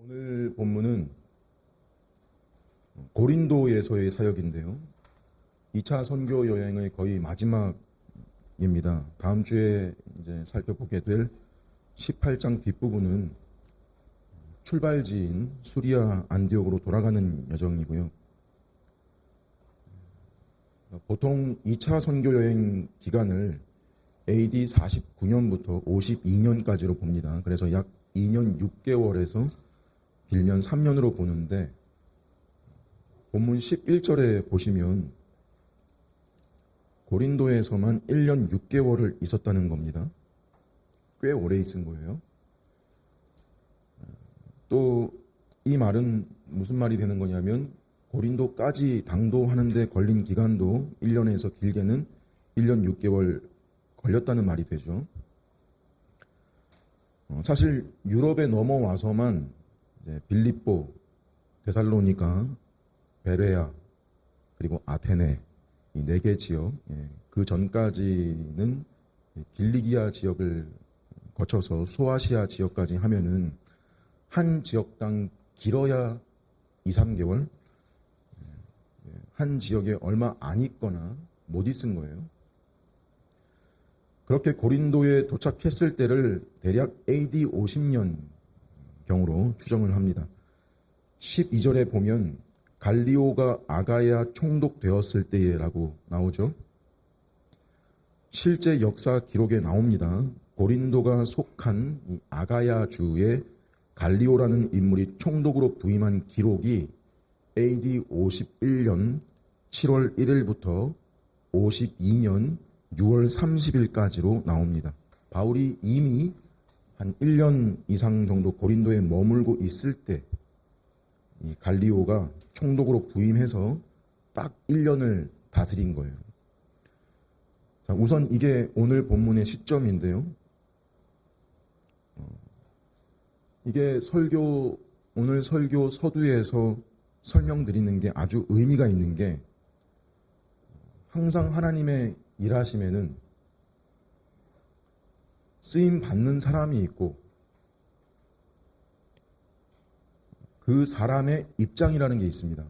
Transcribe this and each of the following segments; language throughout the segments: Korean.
오늘 본문은 고린도에서의 사역인데요. 2차 선교 여행의 거의 마지막입니다. 다음 주에 이제 살펴보게 될 18장 뒷부분은 출발지인 수리아 안디옥으로 돌아가는 여정이고요. 보통 2차 선교 여행 기간을 AD 49년부터 52년까지로 봅니다. 그래서 약 2년 6개월에서 길면 3년으로 보는데 본문 11절에 보시면 고린도에서만 1년 6개월을 있었다는 겁니다. 꽤 오래 있은 거예요. 또 이 말은 무슨 말이 되는 거냐면 고린도까지 당도하는 데 걸린 기간도 1년에서 길게는 1년 6개월 걸렸다는 말이 되죠. 사실 유럽에 넘어와서만 빌립보, 데살로니가, 베레아, 그리고 아테네 이 4개 지역, 그 전까지는 길리기아 지역을 거쳐서 소아시아 지역까지 하면은 한 지역당 길어야 2, 3개월, 한 지역에 얼마 안 있거나 못 있은 거예요. 그렇게 고린도에 도착했을 때를 대략 AD 50년 경으로 추정을 합니다. 12절에 보면 갈리오가 아가야 총독되었을 때라고 나오죠. 실제 역사 기록에 나옵니다. 고린도가 속한 이 아가야 주에 갈리오라는 인물이 총독으로 부임한 기록이 AD 51년 7월 1일부터 52년 6월 30일까지로 나옵니다. 바울이 이미 한 1년 이상 정도 고린도에 머물고 있을 때 이 갈리오가 총독으로 부임해서 딱 1년을 다스린 거예요. 자, 우선 이게 오늘 본문의 시점인데요. 이게 오늘 설교 서두에서 설명드리는 게 아주 의미가 있는 게 항상 하나님의 일하심에는 쓰임 받는 사람이 있고 그 사람의 입장이라는 게 있습니다.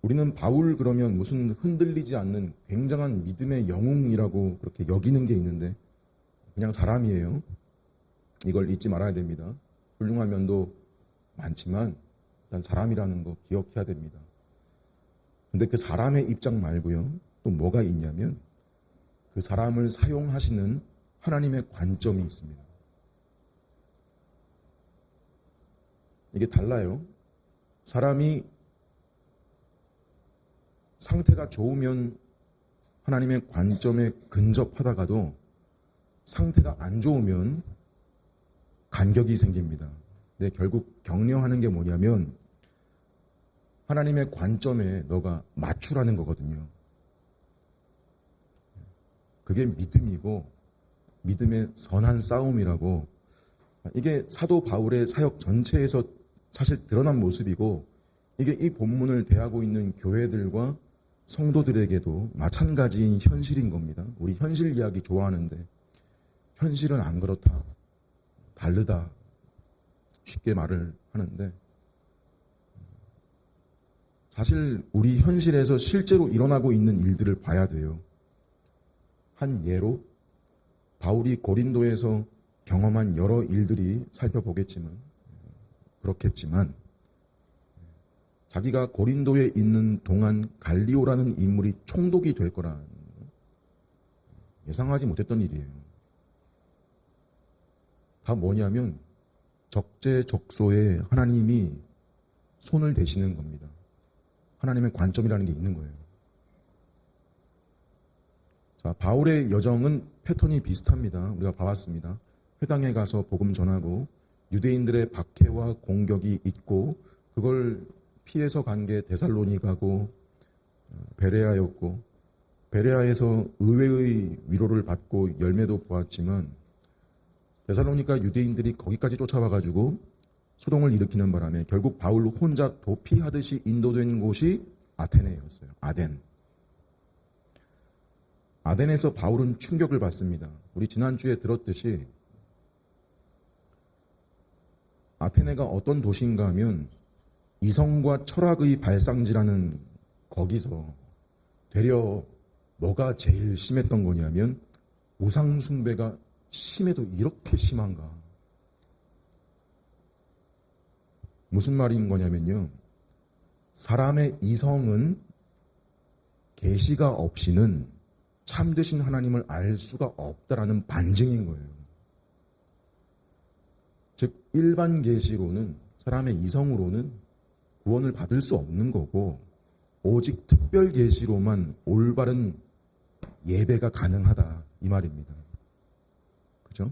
우리는 바울 그러면 무슨 흔들리지 않는 굉장한 믿음의 영웅이라고 그렇게 여기는 게 있는데 그냥 사람이에요. 이걸 잊지 말아야 됩니다. 훌륭한 면도 많지만 일단 사람이라는 거 기억해야 됩니다. 근데 그 사람의 입장 말고요. 또 뭐가 있냐면 그 사람을 사용하시는 하나님의 관점이 있습니다. 이게 달라요. 사람이 상태가 좋으면 하나님의 관점에 근접하다가도 상태가 안 좋으면 간격이 생깁니다. 근데 결국 격려하는 게 뭐냐면 하나님의 관점에 너가 맞추라는 거거든요. 그게 믿음이고 믿음의 선한 싸움이라고. 이게 사도 바울의 사역 전체에서 사실 드러난 모습이고 이게 이 본문을 대하고 있는 교회들과 성도들에게도 마찬가지인 현실인 겁니다. 우리 현실 이야기 좋아하는데 현실은 안 그렇다, 다르다 쉽게 말을 하는데 사실 우리 현실에서 실제로 일어나고 있는 일들을 봐야 돼요. 한 예로 바울이 고린도에서 경험한 여러 일들이 그렇겠지만 자기가 고린도에 있는 동안 갈리오라는 인물이 총독이 될 거라는 예상하지 못했던 일이에요. 다 뭐냐면 적재적소에 하나님이 손을 대시는 겁니다. 하나님의 관점이라는 게 있는 거예요. 자, 바울의 여정은 패턴이 비슷합니다. 우리가 봐왔습니다. 회당에 가서 복음 전하고 유대인들의 박해와 공격이 있고 그걸 피해서 간 게 데살로니가고 베레아였고 베레아에서 의외의 위로를 받고 열매도 보았지만 데살로니가 유대인들이 거기까지 쫓아와가지고 소동을 일으키는 바람에 결국 바울 혼자 도피하듯이 인도된 곳이 아테네였어요. 아덴에서 바울은 충격을 받습니다. 우리 지난주에 들었듯이 아테네가 어떤 도시인가 하면 이성과 철학의 발상지라는 거기서 되려 뭐가 제일 심했던 거냐면 우상 숭배가 심해도 이렇게 심한가. 무슨 말인 거냐면요. 사람의 이성은 계시가 없이는 참되신 하나님을 알 수가 없다라는 반증인 거예요. 즉 일반 계시로는 사람의 이성으로는 구원을 받을 수 없는 거고 오직 특별 계시로만 올바른 예배가 가능하다 이 말입니다. 그죠?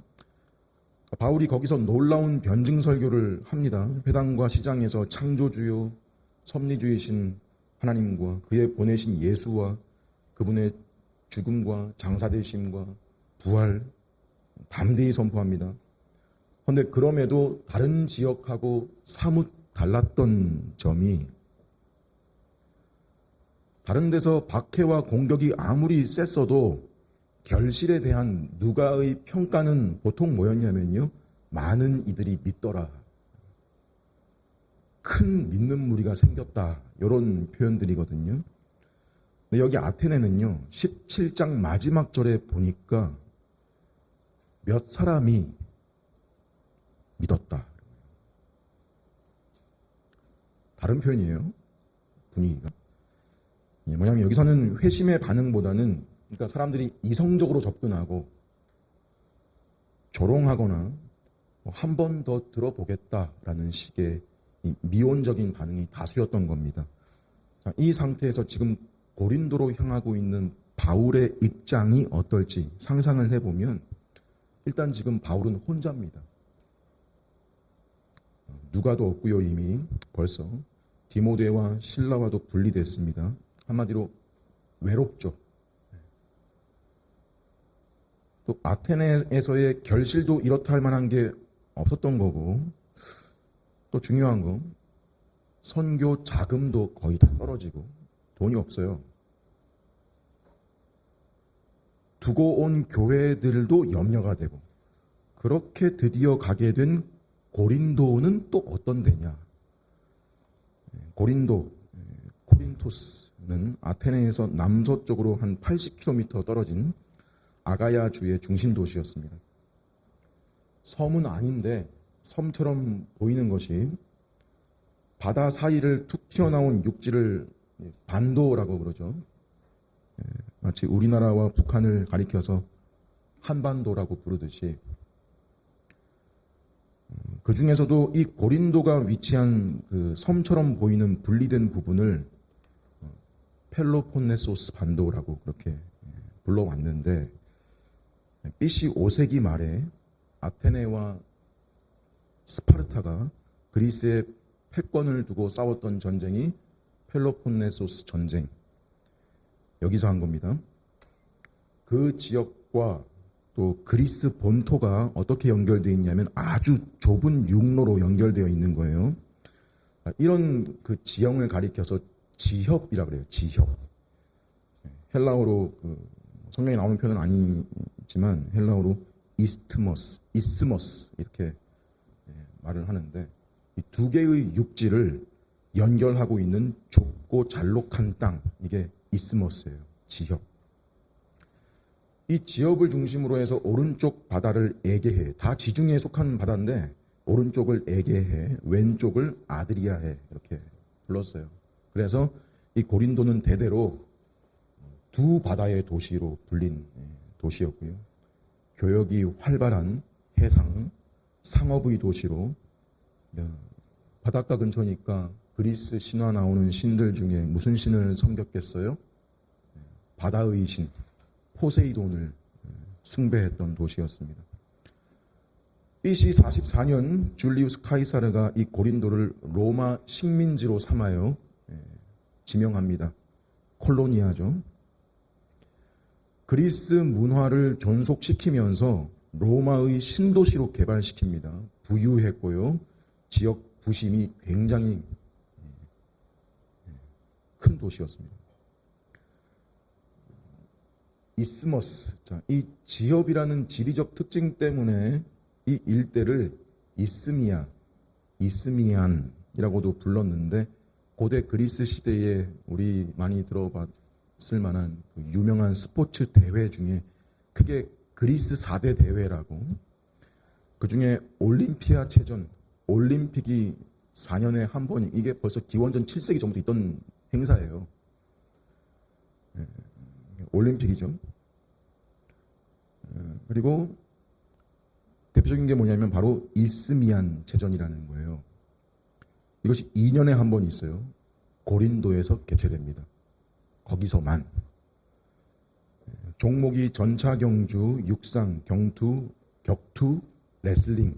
바울이 거기서 놀라운 변증 설교를 합니다. 회당과 시장에서 창조주요 섭리주이신 하나님과 그의 보내신 예수와 그분의 죽음과 장사되심과 부활 담대히 선포합니다. 그런데 그럼에도 다른 지역하고 사뭇 달랐던 점이 다른 데서 박해와 공격이 아무리 셌어도 결실에 대한 누가의 평가는 보통 뭐였냐면요. 많은 이들이 믿더라. 큰 믿는 무리가 생겼다. 이런 표현들이거든요. 근데 여기 아테네는요. 17장 마지막 절에 보니까 몇 사람이 믿었다. 다른 표현이에요. 분위기가. 뭐냐면 여기서는 회심의 반응보다는 그러니까 사람들이 이성적으로 접근하고 조롱하거나 한 번 더 들어보겠다라는 식의 미온적인 반응이 다수였던 겁니다. 자, 이 상태에서 지금 고린도로 향하고 있는 바울의 입장이 어떨지 상상을 해보면 일단 지금 바울은 혼자입니다. 누가도 없고요. 이미 벌써 디모데와 실라와도 분리됐습니다. 한마디로 외롭죠. 또 아테네에서의 결실도 이렇다 할 만한 게 없었던 거고 또 중요한 거 선교 자금도 거의 다 떨어지고 돈이 없어요. 두고 온 교회들도 염려가 되고 그렇게 드디어 가게 된 고린도는 또 어떤 데냐. 코린토스는 아테네에서 남서쪽으로 한 80km 떨어진 아가야주의 중심 도시였습니다. 섬은 아닌데 섬처럼 보이는 것이 바다 사이를 툭 튀어나온 육지를 반도라고 그러죠. 마치 우리나라와 북한을 가리켜서 한반도라고 부르듯이 그 중에서도 이 고린도가 위치한 그 섬처럼 보이는 분리된 부분을 펠로폰네소스 반도라고 그렇게 불러왔는데 BC 5세기 말에 아테네와 스파르타가 그리스의 패권을 두고 싸웠던 전쟁이 펠로폰네소스 전쟁 여기서 한 겁니다. 그 지역과 또 그리스 본토가 어떻게 연결되어 있냐면 아주 좁은 육로로 연결되어 있는 거예요. 이런 그 지형을 가리켜서 지협이라 그래요. 지협. 헬라어로 성경에 나오는 표현은 아니지만 헬라어로 이스머스 이렇게 말을 하는데 이 두 개의 육지를 연결하고 있는 좁고 잘록한 땅 이게 이스머스예요. 지협. 이 지역을 중심으로 해서 오른쪽 바다를 에게해. 다 지중해에 속한 바다인데 오른쪽을 에게해, 왼쪽을 아드리아해 이렇게 불렀어요. 그래서 이 고린도는 대대로 두 바다의 도시로 불린 도시였고요. 교역이 활발한 해상, 상업의 도시로 바닷가 근처니까 그리스 신화 나오는 신들 중에 무슨 신을 섬겼겠어요? 바다의 신. 포세이돈을 숭배했던 도시였습니다. BC 44년 줄리우스 카이사르가 이 고린도를 로마 식민지로 삼아요. 지명합니다. 콜로니아죠. 그리스 문화를 존속시키면서 로마의 신도시로 개발시킵니다. 부유했고요. 지역 부심이 굉장히 큰 도시였습니다. 이스머스, 이 지역이라는 지리적 특징 때문에 이 일대를 이스미아, 이스미안이라고도 불렀는데 고대 그리스 시대에 우리 많이 들어봤을 만한 그 유명한 스포츠 대회 중에 크게 그리스 4대 대회라고, 그 중에 올림피아체전, 올림픽이 4년에 한 번, 이게 벌써 기원전 7세기 전부터 있던 행사예요. 올림픽이죠. 그리고 대표적인 게 뭐냐면 바로 이스미안 제전이라는 거예요. 이것이 2년에 한 번 있어요. 고린도에서 개최됩니다. 거기서만. 종목이 전차 경주, 육상, 경투, 격투, 레슬링.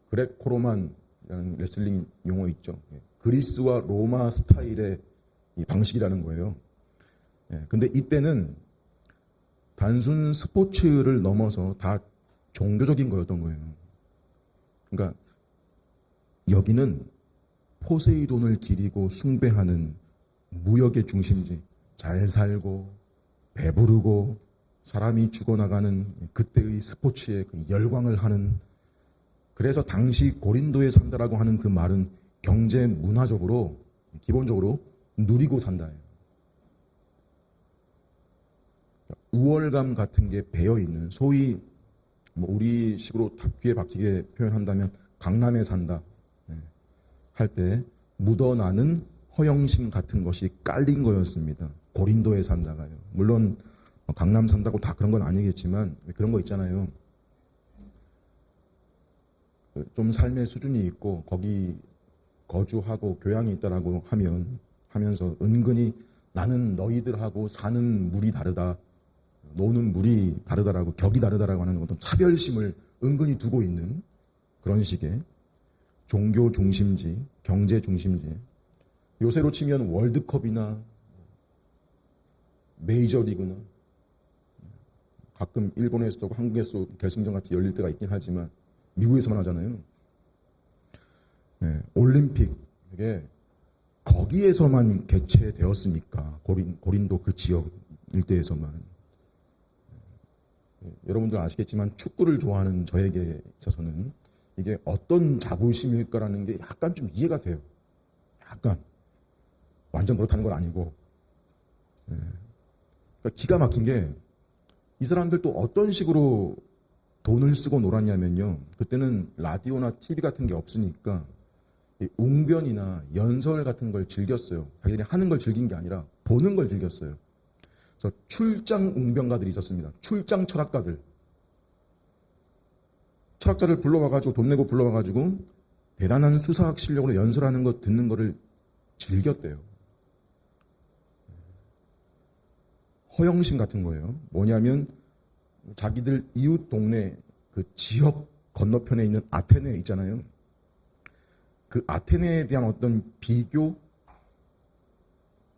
그레코로만이라는 레슬링 용어 있죠. 그리스와 로마 스타일의 이 방식이라는 거예요. 근데 이때는 단순 스포츠를 넘어서 다 종교적인 거였던 거예요. 그러니까 여기는 포세이돈을 기리고 숭배하는 무역의 중심지, 잘 살고 배부르고 사람이 죽어나가는 그때의 스포츠에 그 열광을 하는, 그래서 당시 고린도에 산다라고 하는 그 말은 경제 문화적으로 기본적으로 누리고 산다예요. 우월감 같은 게 배어 있는, 소위 뭐 우리 식으로 귀에 박히게 표현한다면 강남에 산다 할 때 묻어나는 허영심 같은 것이 깔린 거였습니다. 고린도에 산다가요. 물론 강남 산다고 다 그런 건 아니겠지만 그런 거 있잖아요. 좀 삶의 수준이 있고 거기 거주하고 교양이 있다라고 하면서 은근히 나는 너희들하고 사는 물이 다르다, 노는 물이 다르다라고, 격이 다르다라고 하는 어떤 차별심을 은근히 두고 있는 그런 식의 종교 중심지, 경제 중심지, 요새로 치면 월드컵이나 메이저리그나 가끔 일본에서도 한국에서 결승전 같이 열릴 때가 있긴 하지만 미국에서만 하잖아요. 올림픽, 이게 거기에서만 개최되었으니까, 고린도 그 지역 일대에서만. 여러분들 아시겠지만 축구를 좋아하는 저에게 있어서는 이게 어떤 자부심일까라는 게 약간 좀 이해가 돼요. 약간. 완전 그렇다는 건 아니고. 그러니까 기가 막힌 게, 이 사람들 또 어떤 식으로 돈을 쓰고 놀았냐면요. 그때는 라디오나 TV 같은 게 없으니까 웅변이나 연설 같은 걸 즐겼어요. 자기들이 하는 걸 즐긴 게 아니라 보는 걸 즐겼어요. 그래서 출장 웅변가들이 있었습니다. 출장 철학가들. 철학자를 불러와가지고, 돈 내고 불러와가지고 대단한 수사학 실력으로 연설하는 거 듣는 거를 즐겼대요. 허영심 같은 거예요. 뭐냐면 자기들 이웃 동네 그 지역 건너편에 있는 아테네 있잖아요. 그 아테네에 대한 어떤 비교,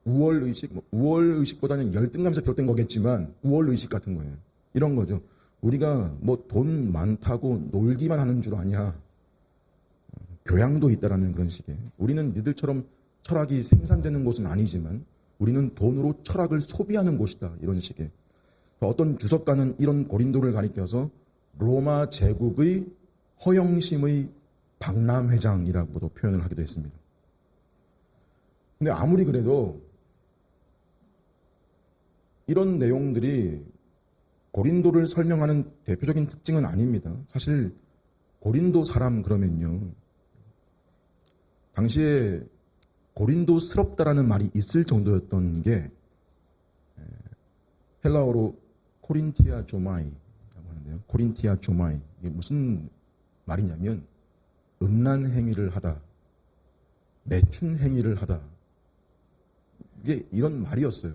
우월의식, 우월의식보다는 열등감에서 비롯된 거겠지만 우월의식 같은 거예요. 이런 거죠. 우리가 뭐 돈 많다고 놀기만 하는 줄 아냐, 교양도 있다라는 그런 식의, 우리는 니들처럼 철학이 생산되는 곳은 아니지만 우리는 돈으로 철학을 소비하는 곳이다, 이런 식의. 어떤 주석가는 이런 고린도를 가리켜서 로마 제국의 허영심의 박람회장이라고도 표현을 하기도 했습니다. 근데 아무리 그래도 이런 내용들이 고린도를 설명하는 대표적인 특징은 아닙니다. 사실 고린도 사람 그러면요, 당시에 고린도스럽다라는 말이 있을 정도였던 게 헬라어로 코린티아 조마이라고 하는데요. 코린티아 조마이, 이게 무슨 말이냐면 음란 행위를 하다, 매춘 행위를 하다, 이게 이런 말이었어요.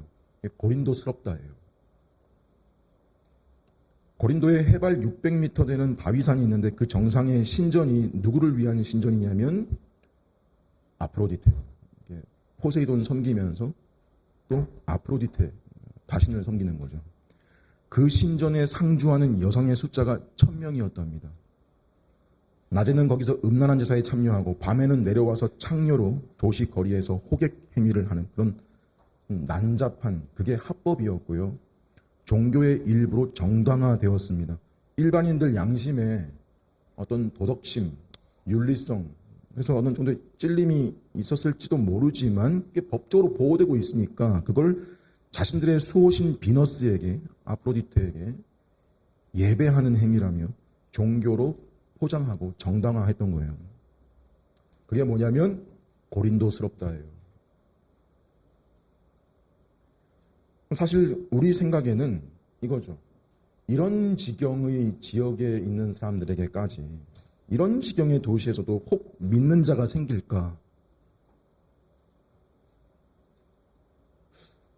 고린도스럽다예요. 고린도에 해발 600m 되는 바위산이 있는데 그 정상의 신전이 누구를 위한 신전이냐면 아프로디테, 포세이돈 섬기면서 또 아프로디테 다신을 섬기는 거죠. 그 신전에 상주하는 여성의 숫자가 1000명이었답니다. 낮에는 거기서 음란한 제사에 참여하고 밤에는 내려와서 창녀로 도시 거리에서 호객 행위를 하는 그런 난잡한, 그게 합법이었고요. 종교의 일부로 정당화되었습니다. 일반인들 양심에 어떤 도덕심, 윤리성, 그래서 어느 정도의 찔림이 있었을지도 모르지만 그게 법적으로 보호되고 있으니까 그걸 자신들의 수호신 비너스에게, 아프로디테에게 예배하는 행위라며 종교로 포장하고 정당화했던 거예요. 그게 뭐냐면 고린도스럽다예요. 사실 우리 생각에는 이거죠. 이런 지경의 지역에 있는 사람들에게까지, 이런 지경의 도시에서도 혹 믿는 자가 생길까?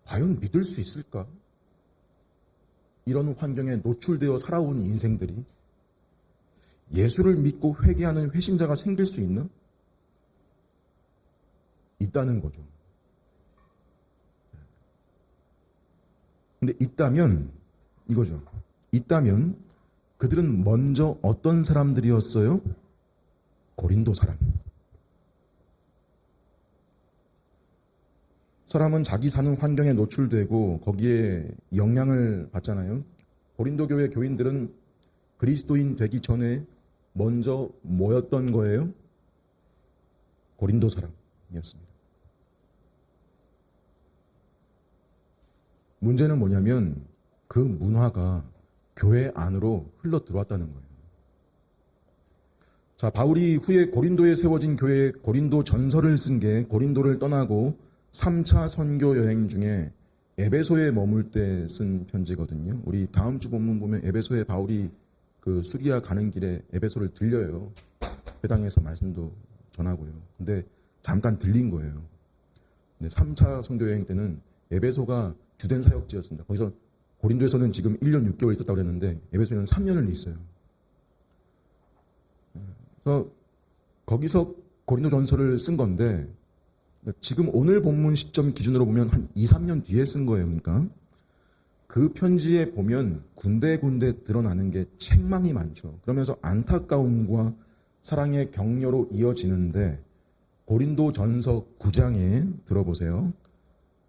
과연 믿을 수 있을까? 이런 환경에 노출되어 살아온 인생들이 예수를 믿고 회개하는 회심자가 생길 수 있나? 있다는 거죠. 근데 있다면 이거죠. 있다면 그들은 먼저 어떤 사람들이었어요? 고린도 사람. 사람은 자기 사는 환경에 노출되고 거기에 영향을 받잖아요. 고린도 교회 교인들은 그리스도인 되기 전에 먼저 뭐였던 거예요? 고린도 사람이었습니다. 문제는 뭐냐면 그 문화가 교회 안으로 흘러 들어왔다는 거예요. 자, 바울이 후에 고린도에 세워진 교회에 고린도 전서를 쓴 게 고린도를 떠나고 3차 선교 여행 중에 에베소에 머물 때 쓴 편지거든요. 우리 다음 주 본문 보면 에베소에 바울이 그 수리아 가는 길에 에베소를 들려요. 회당에서 말씀도 전하고요. 근데 잠깐 들린 거예요. 근데 3차 선교 여행 때는 에베소가 주된 사역지였습니다. 거기서 고린도에서는 지금 1년 6개월 있었다고 그랬는데 에베소에는 3년을 있어요. 그래서 거기서 고린도 전서를 쓴 건데 지금 오늘 본문 시점 기준으로 보면 한 2, 3년 뒤에 쓴 거예요. 그러니까 그 편지에 보면 군데군데 드러나는 게 책망이 많죠. 그러면서 안타까움과 사랑의 격려로 이어지는데 고린도 전서 9장에 들어보세요.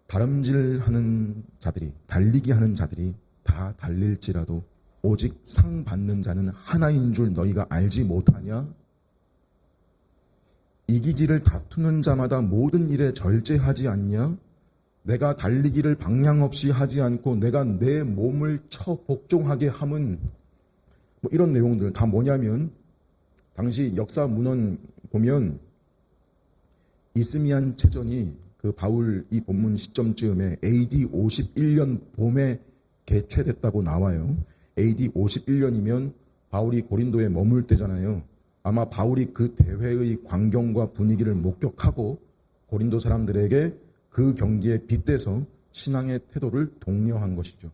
다름질하는 자들이, 달리기 하는 자들이 다 달릴지라도 오직 상 받는 자는 하나인 줄 너희가 알지 못하냐? 이기기를 다투는 자마다 모든 일에 절제하지 않냐? 내가 달리기를 방향 없이 하지 않고 내가 내 몸을 쳐 복종하게 함은, 뭐 이런 내용들 다 뭐냐면 당시 역사 문헌 보면 이스미안 체전이 그 바울 이 본문 시점쯤에 AD 51년 봄에 개최됐다고 나와요. AD 51년이면 바울이 고린도에 머물 때잖아요. 아마 바울이 그 대회의 광경과 분위기를 목격하고 고린도 사람들에게 그 경기에 빗대서 신앙의 태도를 독려한 것이죠.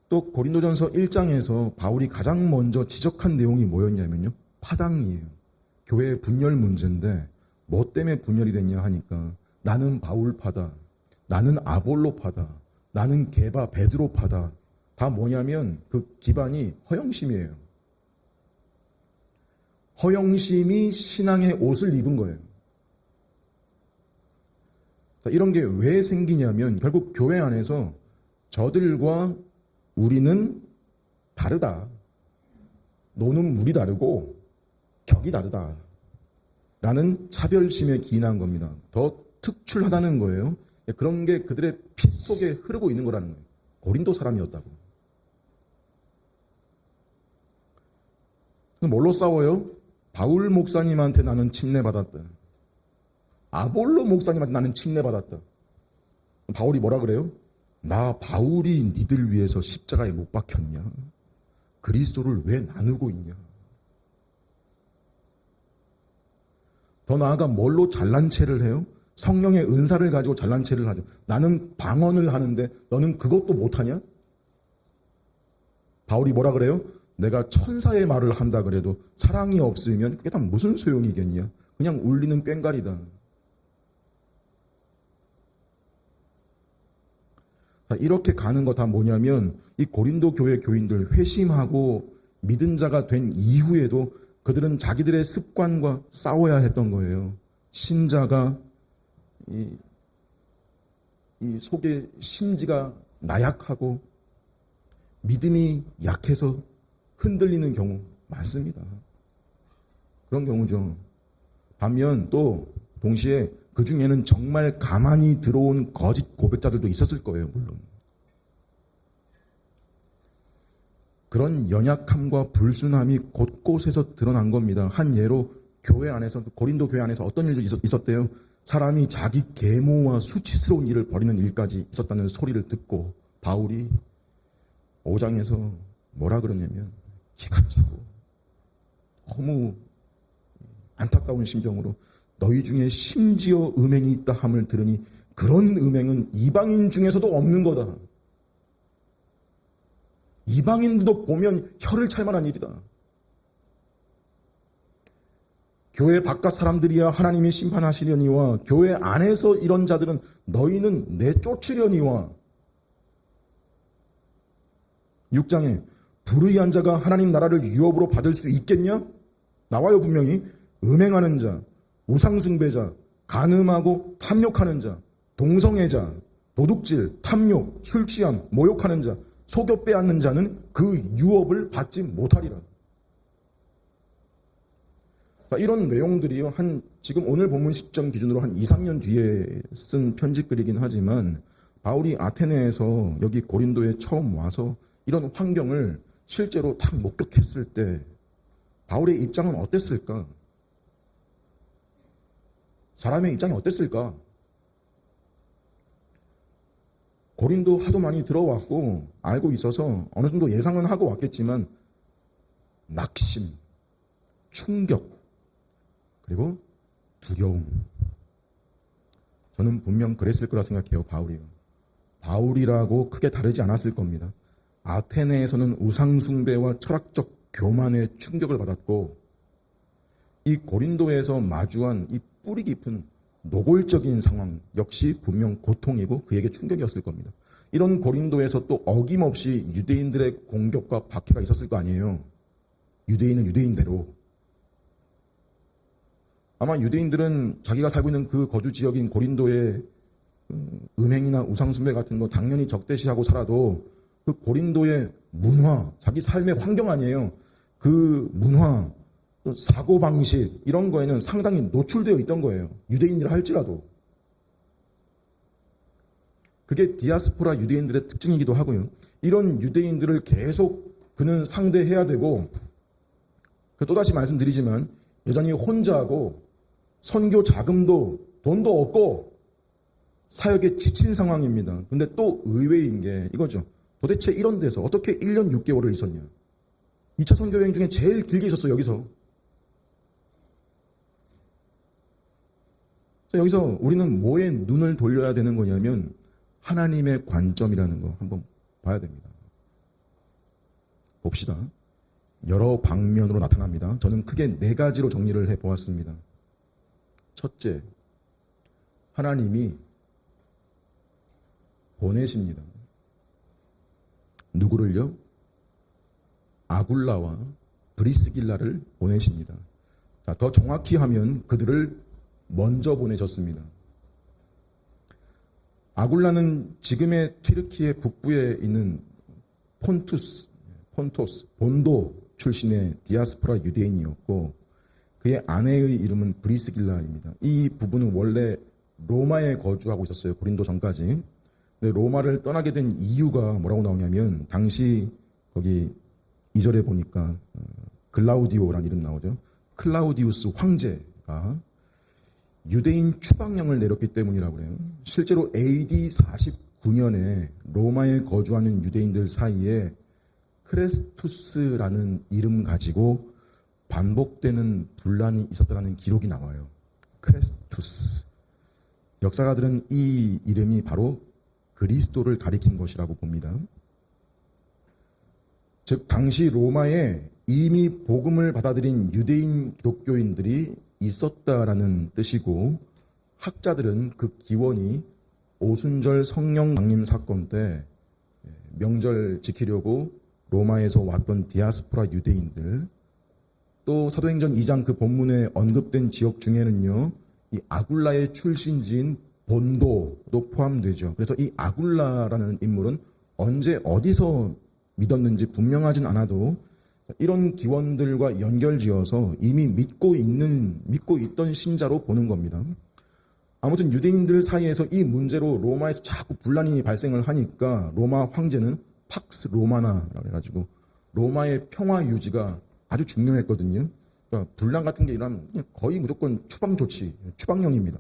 또 고린도전서 1장에서 바울이 가장 먼저 지적한 내용이 뭐였냐면요. 파당이에요. 교회의 분열 문제인데 뭐 때문에 분열이 됐냐 하니까 나는 바울파다, 나는 아볼로파다, 나는 게바 베드로파다. 다 뭐냐면 그 기반이 허영심이에요. 허영심이 신앙의 옷을 입은 거예요. 이런 게 왜 생기냐면 결국 교회 안에서 저들과 우리는 다르다. 노는 물이 다르고 격이 다르다. 라는 차별심에 기인한 겁니다. 더 특출하다는 거예요. 그런 게 그들의 피 속에 흐르고 있는 거라는 거예요. 고린도 사람이었다고. 그래서 뭘로 싸워요? 바울 목사님한테 나는 침례받았다. 아볼로 목사님한테 나는 침례받았다. 바울이 뭐라 그래요? 나 바울이 니들 위해서 십자가에 못 박혔냐? 그리스도를 왜 나누고 있냐? 더 나아가 뭘로 잘난 체를 해요? 성령의 은사를 가지고 잘난 체를 하죠. 나는 방언을 하는데 너는 그것도 못하냐? 바울이 뭐라 그래요? 내가 천사의 말을 한다 그래도 사랑이 없으면 그게 다 무슨 소용이겠냐? 그냥 울리는 꽹과리다. 이렇게 가는 거 다 뭐냐면 이 고린도 교회 교인들 회심하고 믿은 자가 된 이후에도 그들은 자기들의 습관과 싸워야 했던 거예요. 신자가 이 속에 심지가 나약하고 믿음이 약해서 흔들리는 경우 많습니다. 그런 경우죠. 반면 또 동시에 그 중에는 정말 가만히 들어온 거짓 고백자들도 있었을 거예요, 물론. 그런 연약함과 불순함이 곳곳에서 드러난 겁니다. 한 예로 교회 안에서, 고린도 교회 안에서 어떤 일도 있었대요. 사람이 자기 계모와 수치스러운 일을 벌이는 일까지 있었다는 소리를 듣고 바울이 5장에서 뭐라 그러냐면 기가 차고 너무 안타까운 심정으로 너희 중에 심지어 음행이 있다 함을 들으니 그런 음행은 이방인 중에서도 없는 거다. 이방인도 보면 혀를 찰 만한 일이다. 교회 바깥 사람들이야 하나님이 심판하시려니와 교회 안에서 이런 자들은 너희는 내쫓으려니와. 6장에 불의한 자가 하나님 나라를 유업으로 받을 수 있겠냐? 나와요 분명히. 음행하는 자, 우상숭배자, 간음하고 탐욕하는 자, 동성애자, 도둑질, 탐욕, 술취함, 모욕하는 자, 속여 빼앗는 자는 그 유업을 받지 못하리라. 이런 내용들이요, 지금 오늘 본문 시점 기준으로 한 2, 3년 뒤에 쓴 편지글이긴 하지만 바울이 아테네에서 여기 고린도에 처음 와서 이런 환경을 실제로 딱 목격했을 때 바울의 입장은 어땠을까? 사람의 입장이 어땠을까? 고린도 하도 많이 들어왔고 알고 있어서 어느 정도 예상은 하고 왔겠지만 낙심, 충격, 그리고 두려움. 저는 분명 그랬을 거라 생각해요. 바울이요. 바울이라고 크게 다르지 않았을 겁니다. 아테네에서는 우상숭배와 철학적 교만에 충격을 받았고 이 고린도에서 마주한 이 뿌리 깊은 노골적인 상황 역시 분명 고통이고 그에게 충격이었을 겁니다. 이런 고린도에서 또 어김없이 유대인들의 공격과 박해가 있었을 거 아니에요. 유대인은 유대인대로. 아마 유대인들은 자기가 살고 있는 그 거주 지역인 고린도의 음행이나 우상숭배 같은 거 당연히 적대시하고 살아도 그 고린도의 문화, 자기 삶의 환경 아니에요. 그 문화, 또 사고방식 이런 거에는 상당히 노출되어 있던 거예요. 유대인이라 할지라도. 그게 디아스포라 유대인들의 특징이기도 하고요. 이런 유대인들을 계속 그는 상대해야 되고 또다시 말씀드리지만 여전히 혼자하고 선교 자금도 돈도 없고 사역에 지친 상황입니다. 근데 또 의외인 게 이거죠. 도대체 이런 데서 어떻게 1년 6개월을 있었냐. 2차 선교 여행 중에 제일 길게 있었어요. 여기서 우리는 뭐에 눈을 돌려야 되는 거냐면 하나님의 관점이라는 거 한번 봐야 됩니다. 봅시다. 여러 방면으로 나타납니다. 저는 크게 4가지로 정리를 해보았습니다. 첫째, 하나님이 보내십니다. 누구를요? 아굴라와 브리스길라를 보내십니다. 자, 더 정확히 하면 그들을 먼저 보내셨습니다. 아굴라는 지금의 튀르키예 북부에 있는 폰토스, 본도 출신의 디아스포라 유대인이었고 그의 아내의 이름은 브리스길라입니다. 이 부부는 원래 로마에 거주하고 있었어요. 고린도 전까지. 근데 로마를 떠나게 된 이유가 뭐라고 나오냐면 당시 거기 2절에 보니까 글라우디오라는 이름 나오죠. 클라우디우스 황제가 유대인 추방령을 내렸기 때문이라고 해요. 실제로 AD 49년에 로마에 거주하는 유대인들 사이에 크레스투스라는 이름 가지고 반복되는 분란이 있었다는 기록이 나와요. 크레스투스. 역사가들은 이 이름이 바로 그리스도를 가리킨 것이라고 봅니다. 즉 당시 로마에 이미 복음을 받아들인 유대인 기독교인들이 있었다라는 뜻이고 학자들은 그 기원이 오순절 성령 강림 사건 때 명절 지키려고 로마에서 왔던 디아스포라 유대인들, 또 사도행전 2장 그 본문에 언급된 지역 중에는요, 이 아굴라의 출신지인 본도도 포함되죠. 그래서 이 아굴라라는 인물은 언제 어디서 믿었는지 분명하진 않아도 이런 기원들과 연결지어서 이미 믿고 있던 신자로 보는 겁니다. 아무튼 유대인들 사이에서 이 문제로 로마에서 자꾸 분란이 발생을 하니까 로마 황제는 팍스 로마나라고 해가지고 로마의 평화 유지가 아주 중요했거든요. 그러니까 분란 같은 게 일어나면 거의 무조건 추방 조치, 추방령입니다.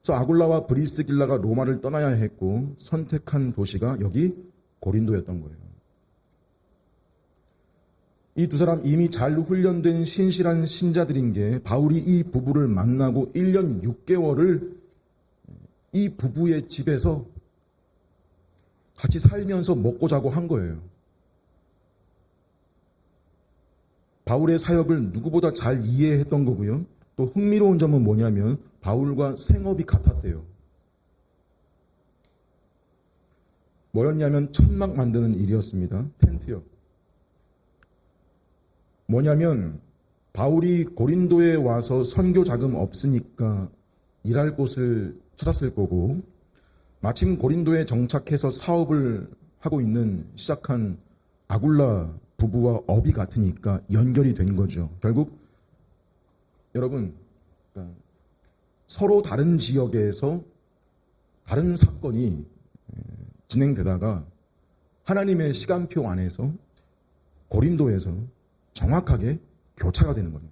그래서 아굴라와 브리스길라가 로마를 떠나야 했고 선택한 도시가 여기 고린도였던 거예요. 이 두 사람 이미 잘 훈련된 신실한 신자들인 게 바울이 이 부부를 만나고 1년 6개월을 이 부부의 집에서 같이 살면서 먹고 자고 한 거예요. 바울의 사역을 누구보다 잘 이해했던 거고요. 또 흥미로운 점은 뭐냐면 바울과 생업이 같았대요. 뭐였냐면 천막 만드는 일이었습니다. 텐트요. 뭐냐면 바울이 고린도에 와서 선교 자금 없으니까 일할 곳을 찾았을 거고 마침 고린도에 정착해서 사업을 하고 있는 시작한 아굴라 부부와 업이 같으니까 연결이 된 거죠. 결국 여러분 서로 다른 지역에서 다른 사건이 진행되다가 하나님의 시간표 안에서 고린도에서 정확하게 교차가 되는 거예요.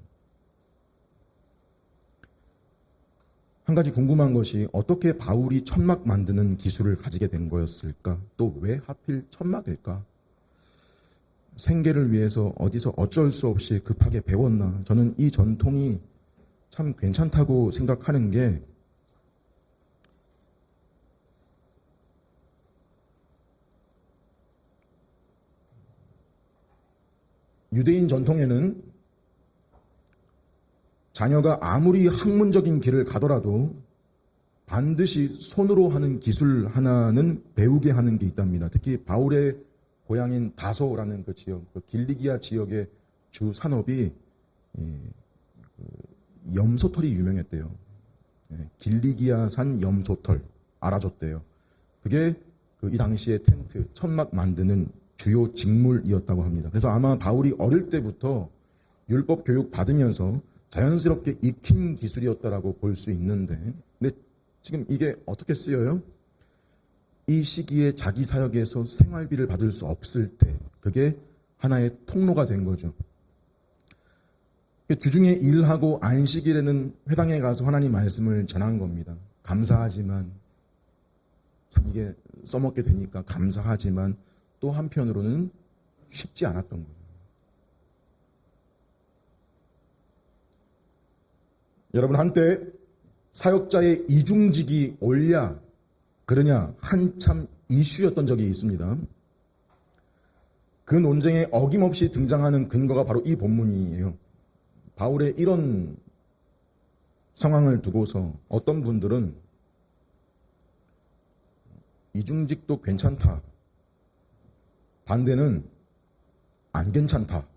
한 가지 궁금한 것이 어떻게 바울이 천막 만드는 기술을 가지게 된 거였을까? 또 왜 하필 천막일까? 생계를 위해서 어디서 어쩔 수 없이 급하게 배웠나? 저는 이 전통이 참 괜찮다고 생각하는 게 유대인 전통에는 자녀가 아무리 학문적인 길을 가더라도 반드시 손으로 하는 기술 하나는 배우게 하는 게 있답니다. 특히 바울의 고향인 다소라는 그 지역, 그 길리기아 지역의 주 산업이 염소털이 유명했대요. 길리기아산 염소털 알아줬대요. 그게 이 당시에 텐트, 천막 만드는 주요 직물이었다고 합니다. 그래서 아마 바울이 어릴 때부터 율법 교육 받으면서 자연스럽게 익힌 기술이었다라고 볼 수 있는데, 근데 지금 이게 어떻게 쓰여요? 이 시기에 자기 사역에서 생활비를 받을 수 없을 때 그게 하나의 통로가 된 거죠. 주중에 일하고 안식일에는 회당에 가서 하나님 말씀을 전한 겁니다. 감사하지만 참 이게 써먹게 되니까 감사하지만 또 한편으로는 쉽지 않았던 거예요. 여러분 한때 사역자의 이중직이 옳냐 그러냐 한참 이슈였던 적이 있습니다. 그 논쟁에 어김없이 등장하는 근거가 바로 이 본문이에요. 바울의 이런 상황을 두고서 어떤 분들은 이중직도 괜찮다. 반대는 안 괜찮다.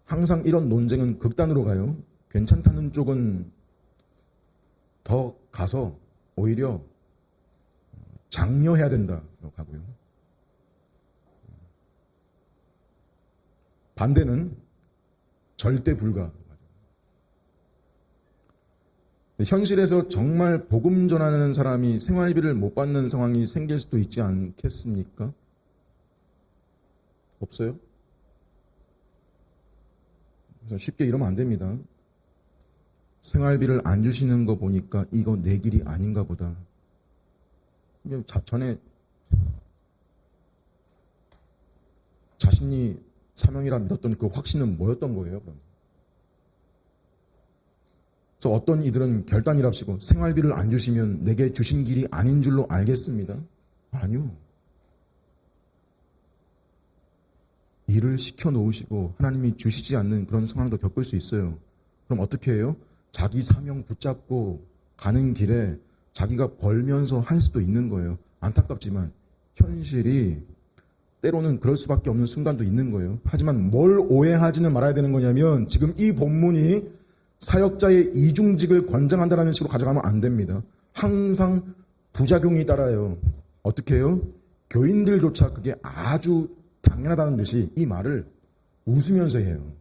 항상 이런 논쟁은 극단으로 가요. 괜찮다는 쪽은 더 가서 오히려 장려해야 된다고 하고요. 반대는 절대 불가. 현실에서 정말 복음 전하는 사람이 생활비를 못 받는 상황이 생길 수도 있지 않겠습니까? 없어요? 그래서 쉽게 이러면 안 됩니다. 생활비를 안 주시는 거 보니까 이거 내 길이 아닌가 보다. 전에 자신이 사명이라 믿었던 그 확신은 뭐였던 거예요? 그럼? 그래서 어떤 이들은 결단이랍시고 생활비를 안 주시면 내게 주신 길이 아닌 줄로 알겠습니다. 아니요. 일을 시켜놓으시고 하나님이 주시지 않는 그런 상황도 겪을 수 있어요. 그럼 어떻게 해요? 자기 사명 붙잡고 가는 길에 자기가 벌면서 할 수도 있는 거예요. 안타깝지만 현실이 때로는 그럴 수밖에 없는 순간도 있는 거예요. 하지만 뭘 오해하지는 말아야 되는 거냐면 지금 이 본문이 사역자의 이중직을 권장한다는 식으로 가져가면 안 됩니다. 항상 부작용이 따라요. 어떻게 해요? 교인들조차 그게 아주 당연하다는 듯이 이 말을 웃으면서 해요.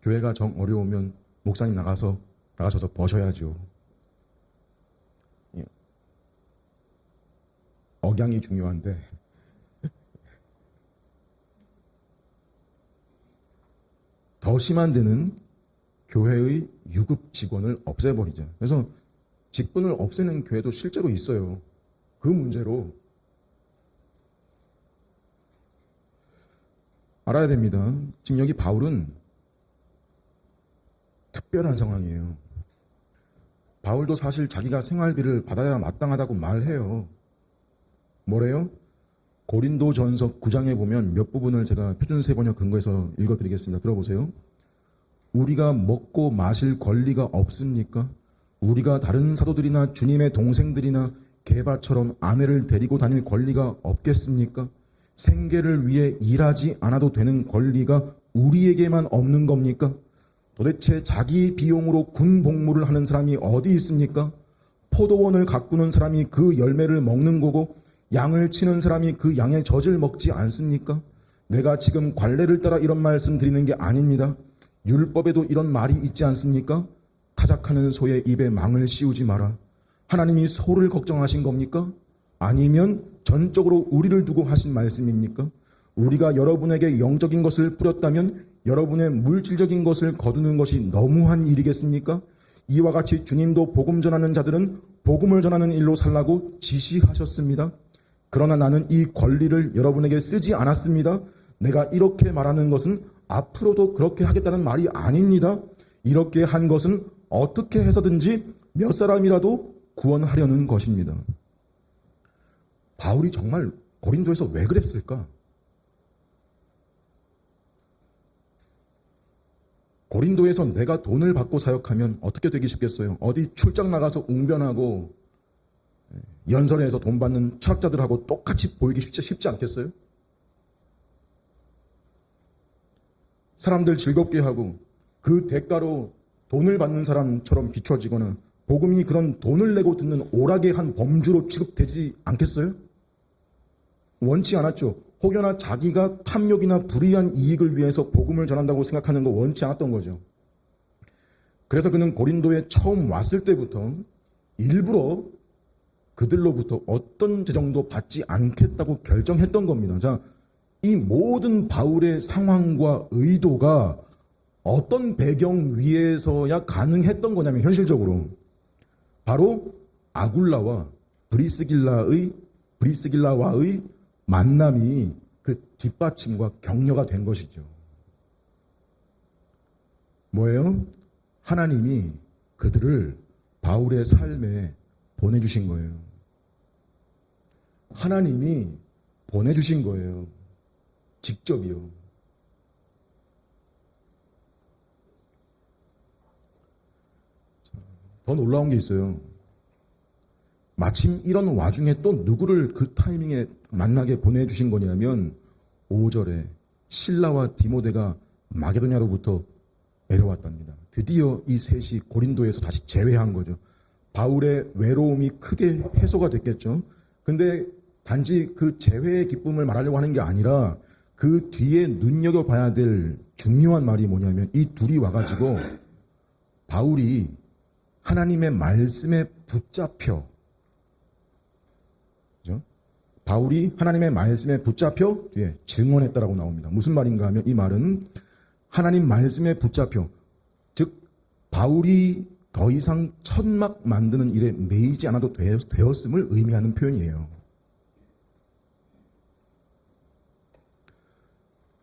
교회가 정 어려우면 목사님 나가셔서 버셔야죠. 예. 억양이 중요한데 더 심한 데는 교회의 유급 직원을 없애버리죠. 그래서 직분을 없애는 교회도 실제로 있어요. 그 문제로 알아야 됩니다. 지금 여기 바울은 특별한 상황이에요. 바울도 사실 자기가 생활비를 받아야 마땅하다고 말해요. 뭐래요? 고린도전서 9장에 보면 몇 부분을 제가 표준세번역 근거해서 읽어드리겠습니다. 들어보세요. 우리가 먹고 마실 권리가 없습니까? 우리가 다른 사도들이나 주님의 동생들이나 게바처럼 아내를 데리고 다닐 권리가 없겠습니까? 생계를 위해 일하지 않아도 되는 권리가 우리에게만 없는 겁니까? 도대체 자기 비용으로 군 복무를 하는 사람이 어디 있습니까? 포도원을 가꾸는 사람이 그 열매를 먹는 거고 양을 치는 사람이 그 양의 젖을 먹지 않습니까? 내가 지금 관례를 따라 이런 말씀 드리는 게 아닙니다. 율법에도 이런 말이 있지 않습니까? 타작하는 소의 입에 망을 씌우지 마라. 하나님이 소를 걱정하신 겁니까? 아니면 전적으로 우리를 두고 하신 말씀입니까? 우리가 여러분에게 영적인 것을 뿌렸다면 여러분의 물질적인 것을 거두는 것이 너무한 일이겠습니까? 이와 같이 주님도 복음 전하는 자들은 복음을 전하는 일로 살라고 지시하셨습니다. 그러나 나는 이 권리를 여러분에게 쓰지 않았습니다. 내가 이렇게 말하는 것은 앞으로도 그렇게 하겠다는 말이 아닙니다. 이렇게 한 것은 어떻게 해서든지 몇 사람이라도 구원하려는 것입니다. 바울이 정말 고린도에서 왜 그랬을까? 고린도에서 내가 돈을 받고 사역하면 어떻게 되기 쉽겠어요? 어디 출장 나가서 웅변하고 연설회에서 돈 받는 철학자들하고 똑같이 보이기 쉽지 않겠어요? 사람들 즐겁게 하고 그 대가로 돈을 받는 사람처럼 비춰지거나 복음이 그런 돈을 내고 듣는 오락의 한 범주로 취급되지 않겠어요? 원치 않았죠. 혹여나 자기가 탐욕이나 불의한 이익을 위해서 복음을 전한다고 생각하는 거 원치 않았던 거죠. 그래서 그는 고린도에 처음 왔을 때부터 일부러 그들로부터 어떤 재정도 받지 않겠다고 결정했던 겁니다. 자, 이 모든 바울의 상황과 의도가 어떤 배경 위에서야 가능했던 거냐면 현실적으로 바로 아굴라와 브리스길라와의 만남이 그 뒷받침과 격려가 된 것이죠. 뭐예요? 하나님이 그들을 바울의 삶에 보내주신 거예요. 하나님이 보내주신 거예요. 직접이요. 더 놀라운 게 있어요. 마침 이런 와중에 또 누구를 그 타이밍에 만나게 보내주신 거냐면 5절에 실라와 디모데가 마게도냐로부터 내려왔답니다. 드디어 이 셋이 고린도에서 다시 재회한 거죠. 바울의 외로움이 크게 해소가 됐겠죠. 근데 단지 그 재회의 기쁨을 말하려고 하는 게 아니라 그 뒤에 눈여겨봐야 될 중요한 말이 뭐냐면 이 둘이 와가지고 바울이 하나님의 말씀에 붙잡혀 바울이 하나님의 말씀에 붙잡혀 뒤에 증언했다라고 나옵니다. 무슨 말인가 하면 이 말은 하나님 말씀에 붙잡혀 즉 바울이 더 이상 천막 만드는 일에 매이지 않아도 되었음을 의미하는 표현이에요.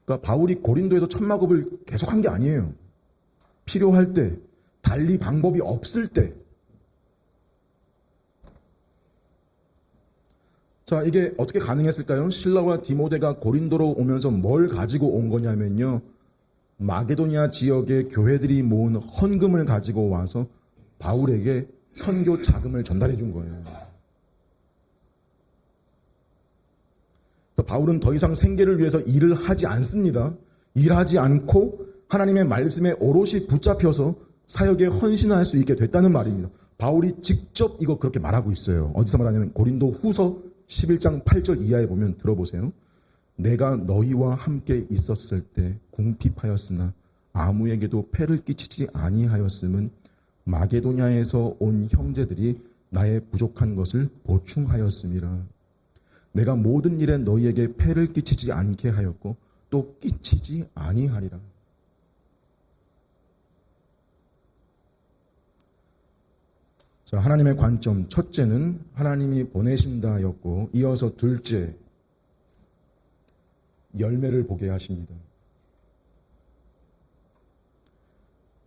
그러니까 바울이 고린도에서 천막업을 계속한 게 아니에요. 필요할 때, 달리 방법이 없을 때. 자, 이게 어떻게 가능했을까요? 실라와 디모데가 고린도로 오면서 뭘 가지고 온 거냐면요. 마게도니아 지역의 교회들이 모은 헌금을 가지고 와서 바울에게 선교 자금을 전달해 준 거예요. 바울은 더 이상 생계를 위해서 일을 하지 않습니다. 일하지 않고 하나님의 말씀에 오롯이 붙잡혀서 사역에 헌신할 수 있게 됐다는 말입니다. 바울이 직접 이거 그렇게 말하고 있어요. 어디서 말하냐면 고린도 후서 11장 8절 이하에 보면 들어보세요. 내가 너희와 함께 있었을 때 궁핍하였으나 아무에게도 폐를 끼치지 아니하였음은 마게도냐에서 온 형제들이 나의 부족한 것을 보충하였음이라. 내가 모든 일에 너희에게 폐를 끼치지 않게 하였고 또 끼치지 아니하리라. 자, 하나님의 관점, 첫째는 하나님이 보내신다였고, 이어서 둘째, 열매를 보게 하십니다.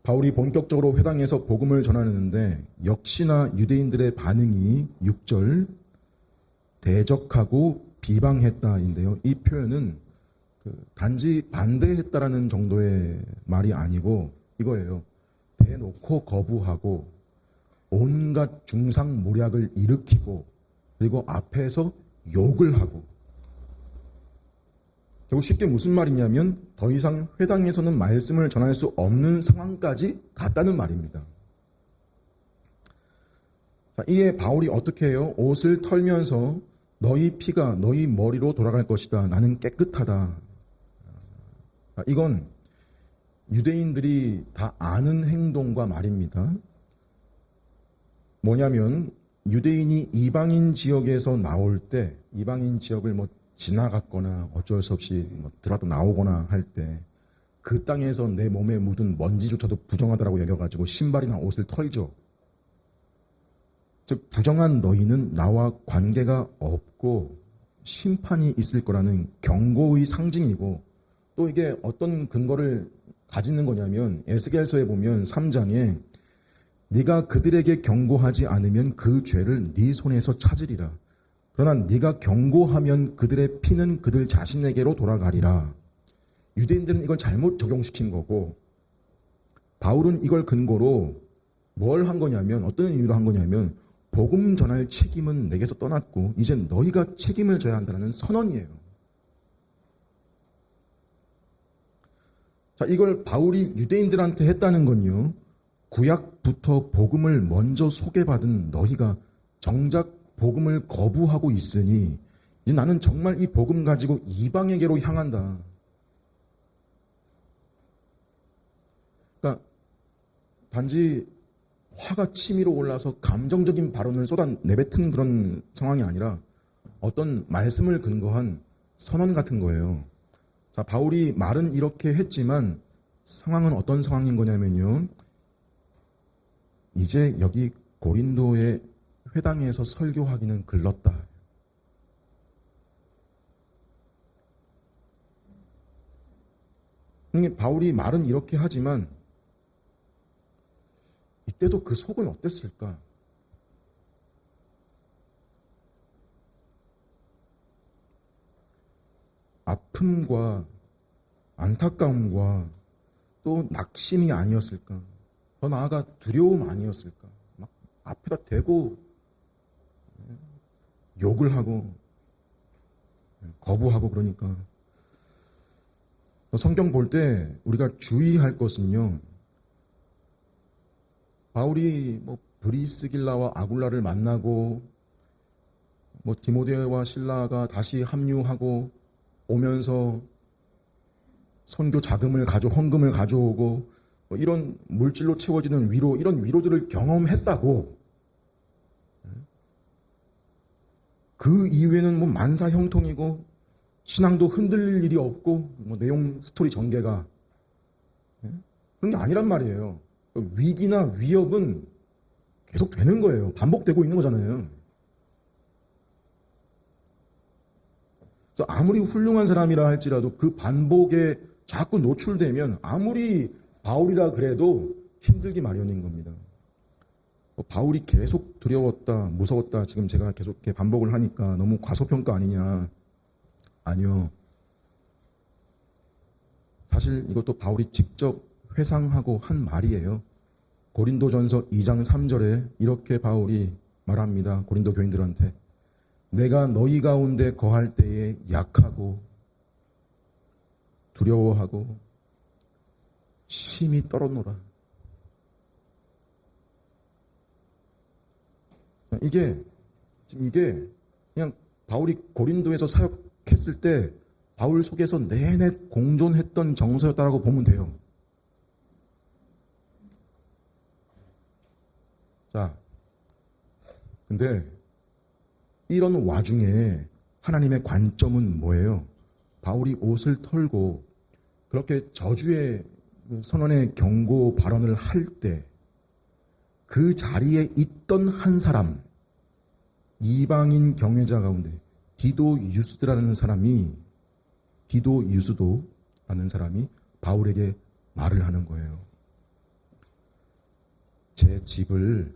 바울이 본격적으로 회당에서 복음을 전하는데 역시나 유대인들의 반응이 6절 대적하고 비방했다인데요. 이 표현은 단지 반대했다라는 정도의 말이 아니고 이거예요. 대놓고 거부하고 온갖 중상모략을 일으키고 그리고 앞에서 욕을 하고, 결국 쉽게 무슨 말이냐면 더 이상 회당에서는 말씀을 전할 수 없는 상황까지 갔다는 말입니다. 자, 이에 바울이 어떻게 해요? 옷을 털면서 너희 피가 너희 머리로 돌아갈 것이다. 나는 깨끗하다. 이건 유대인들이 다 아는 행동과 말입니다. 뭐냐면 유대인이 이방인 지역에서 나올 때, 이방인 지역을 지나갔거나 어쩔 수 없이 들어도 나오거나 할 때 그 땅에서 내 몸에 묻은 먼지조차도 부정하다라고 여겨가지고 신발이나 옷을 털죠. 즉 부정한 너희는 나와 관계가 없고 심판이 있을 거라는 경고의 상징이고, 또 이게 어떤 근거를 가지는 거냐면 에스겔서에 보면 3장에 네가 그들에게 경고하지 않으면 그 죄를 네 손에서 찾으리라. 그러나 네가 경고하면 그들의 피는 그들 자신에게로 돌아가리라. 유대인들은 이걸 잘못 적용시킨 거고, 바울은 이걸 근거로 뭘 한 거냐면, 어떤 의미로 한 거냐면 복음 전할 책임은 내게서 떠났고 이제 너희가 책임을 져야 한다는 선언이에요. 자, 이걸 바울이 유대인들한테 했다는 건요, 구약부터 복음을 먼저 소개받은 너희가 정작 복음을 거부하고 있으니 이제 나는 정말 이 복음 가지고 이방에게로 향한다. 그러니까 단지 화가 치밀어 올라서 감정적인 발언을 쏟아내뱉은 그런 상황이 아니라 어떤 말씀을 근거한 선언 같은 거예요. 자, 바울이 말은 이렇게 했지만 상황은 어떤 상황인 거냐면요, 이제 여기 고린도의 회당에서 설교하기는 글렀다. 바울이 말은 이렇게 하지만 이때도 그 속은 어땠을까? 아픔과 안타까움과 또 낙심이 아니었을까? 더 나아가 두려움 아니었을까? 막 앞에다 대고 욕을 하고 거부하고. 그러니까 성경 볼 때 우리가 주의할 것은요, 바울이 브리스길라와 아굴라를 만나고 디모데와 실라가 다시 합류하고 오면서 선교 자금을 헌금을 가져오고 이런 물질로 채워지는 위로, 이런 위로들을 경험했다고, 그 이후에는 만사 형통이고 신앙도 흔들릴 일이 없고 내용 스토리 전개가 그런 게 아니란 말이에요. 위기나 위협은 계속 되는 거예요. 반복되고 있는 거잖아요. 그래서 아무리 훌륭한 사람이라 할지라도 그 반복에 자꾸 노출되면 아무리 바울이라 그래도 힘들기 마련인 겁니다. 바울이 계속 두려웠다, 무서웠다, 지금 제가 계속 이렇게 반복을 하니까 너무 과소평가 아니냐. 아니요. 사실 이것도 바울이 직접 회상하고 한 말이에요. 고린도전서 2장 3절에 이렇게 바울이 말합니다. 고린도 교인들한테 내가 너희 가운데 거할 때에 약하고 두려워하고 심히 떨어노라. 이게 그냥 바울이 고린도에서 사역했을 때 바울 속에서 내내 공존했던 정서였다라고 보면 돼요. 자, 근데 이런 와중에 하나님의 관점은 뭐예요? 바울이 옷을 털고 그렇게 저주의 선언의 경고 발언을 할 때 그 자리에 있던 한 사람, 이방인 경외자 가운데 디도 유스도라는 사람이 바울에게 말을 하는 거예요. 제 집을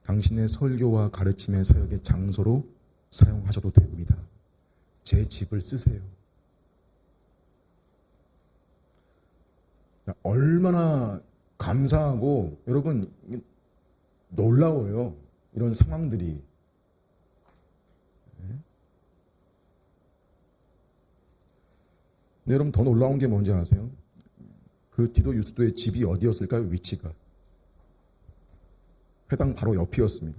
당신의 설교와 가르침의 사역의 장소로 사용하셔도 됩니다. 제 집을 쓰세요. 얼마나 감사하고 여러분 놀라워요. 이런 상황들이. 네, 여러분 더 놀라운 게 뭔지 아세요? 그 디도 유스도의 집이 어디였을까요? 위치가 회당 바로 옆이었습니다.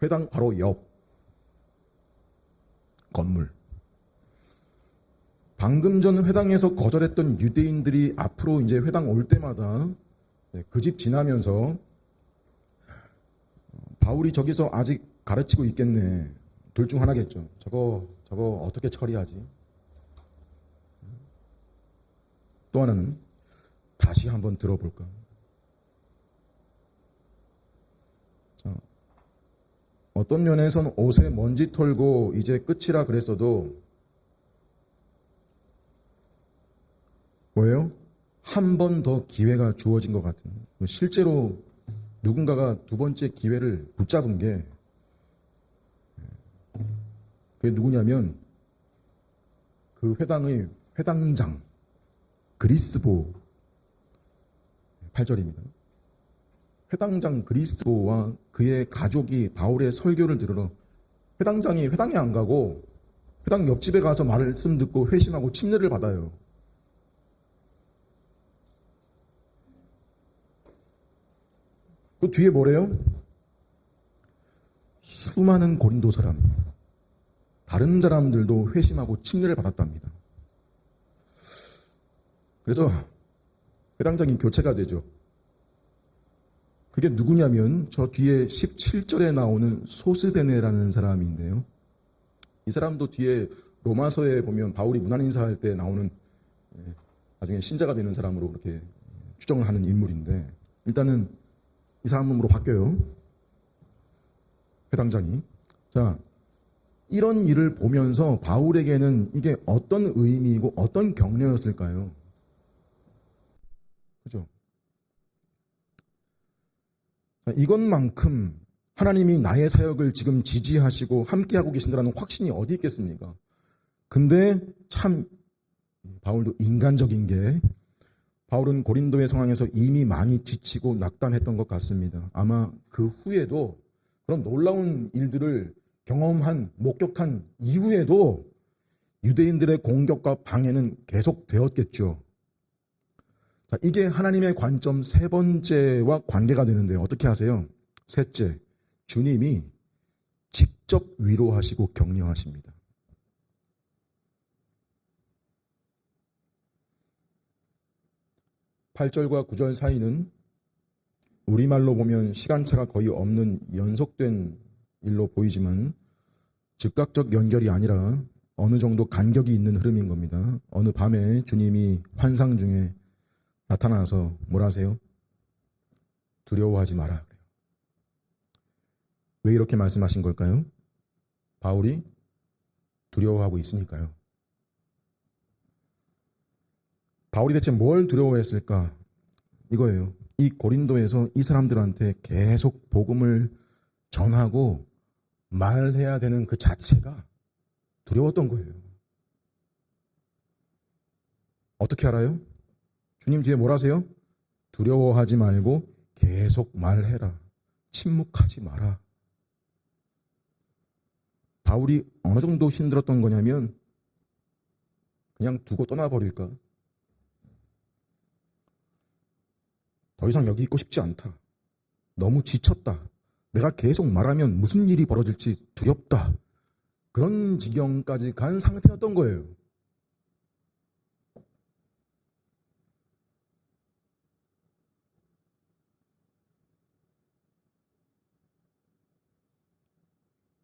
회당 바로 옆 건물. 방금 전 회당에서 거절했던 유대인들이 앞으로 이제 회당 올 때마다 그 집 지나면서 바울이 저기서 아직 가르치고 있겠네. 둘 중 하나겠죠. 저거 어떻게 처리하지? 또 하나는 다시 한번 들어볼까? 자, 어떤 면에선 옷에 먼지 털고 이제 끝이라 그랬어도 뭐예요? 한 번 더 기회가 주어진 것 같은. 실제로 누군가가 두 번째 기회를 붙잡은 게 그게 누구냐면 그 회당의 회당장 그리스보 8절입니다. 회당장 그리스보와 그의 가족이 바울의 설교를 들으러 회당장이 회당에 안 가고 회당 옆집에 가서 말씀 듣고 회심하고 침례를 받아요. 그 뒤에 뭐래요? 수많은 고린도 사람, 다른 사람들도 회심하고 침례를 받았답니다. 그래서 회당장이 교체가 되죠. 그게 누구냐면 저 뒤에 17절에 나오는 소스데네라는 사람인데요. 이 사람도 뒤에 로마서에 보면 바울이 문안 인사할 때 나오는 나중에 신자가 되는 사람으로 그렇게 추정을 하는 인물인데 일단은 이 사람으로 바뀌어요. 회당장이. 자, 이런 일을 보면서 바울에게는 이게 어떤 의미이고 어떤 격려였을까요? 그죠? 자, 이것만큼 하나님이 나의 사역을 지금 지지하시고 함께하고 계신다는 확신이 어디 있겠습니까? 근데 참 바울도 인간적인 게 바울은 고린도의 상황에서 이미 많이 지치고 낙담했던 것 같습니다. 아마 그 후에도 그런 놀라운 일들을 경험한, 목격한 이후에도 유대인들의 공격과 방해는 계속되었겠죠. 자, 이게 하나님의 관점 세 번째와 관계가 되는데요. 어떻게 하세요? 셋째, 주님이 직접 위로하시고 격려하십니다. 8절과 9절 사이는 우리말로 보면 시간차가 거의 없는 연속된 일로 보이지만 즉각적 연결이 아니라 어느 정도 간격이 있는 흐름인 겁니다. 어느 밤에 주님이 환상 중에 나타나서 뭐라 하세요? 두려워하지 마라. 왜 이렇게 말씀하신 걸까요? 바울이 두려워하고 있으니까요. 바울이 대체 뭘 두려워했을까? 이거예요. 이 고린도에서 이 사람들한테 계속 복음을 전하고 말해야 되는 그 자체가 두려웠던 거예요. 어떻게 알아요? 주님 뒤에 뭘 하세요? 두려워하지 말고 계속 말해라. 침묵하지 마라. 바울이 어느 정도 힘들었던 거냐면 그냥 두고 떠나버릴까? 더 이상 여기 있고 싶지 않다. 너무 지쳤다. 내가 계속 말하면 무슨 일이 벌어질지 두렵다. 그런 지경까지 간 상태였던 거예요.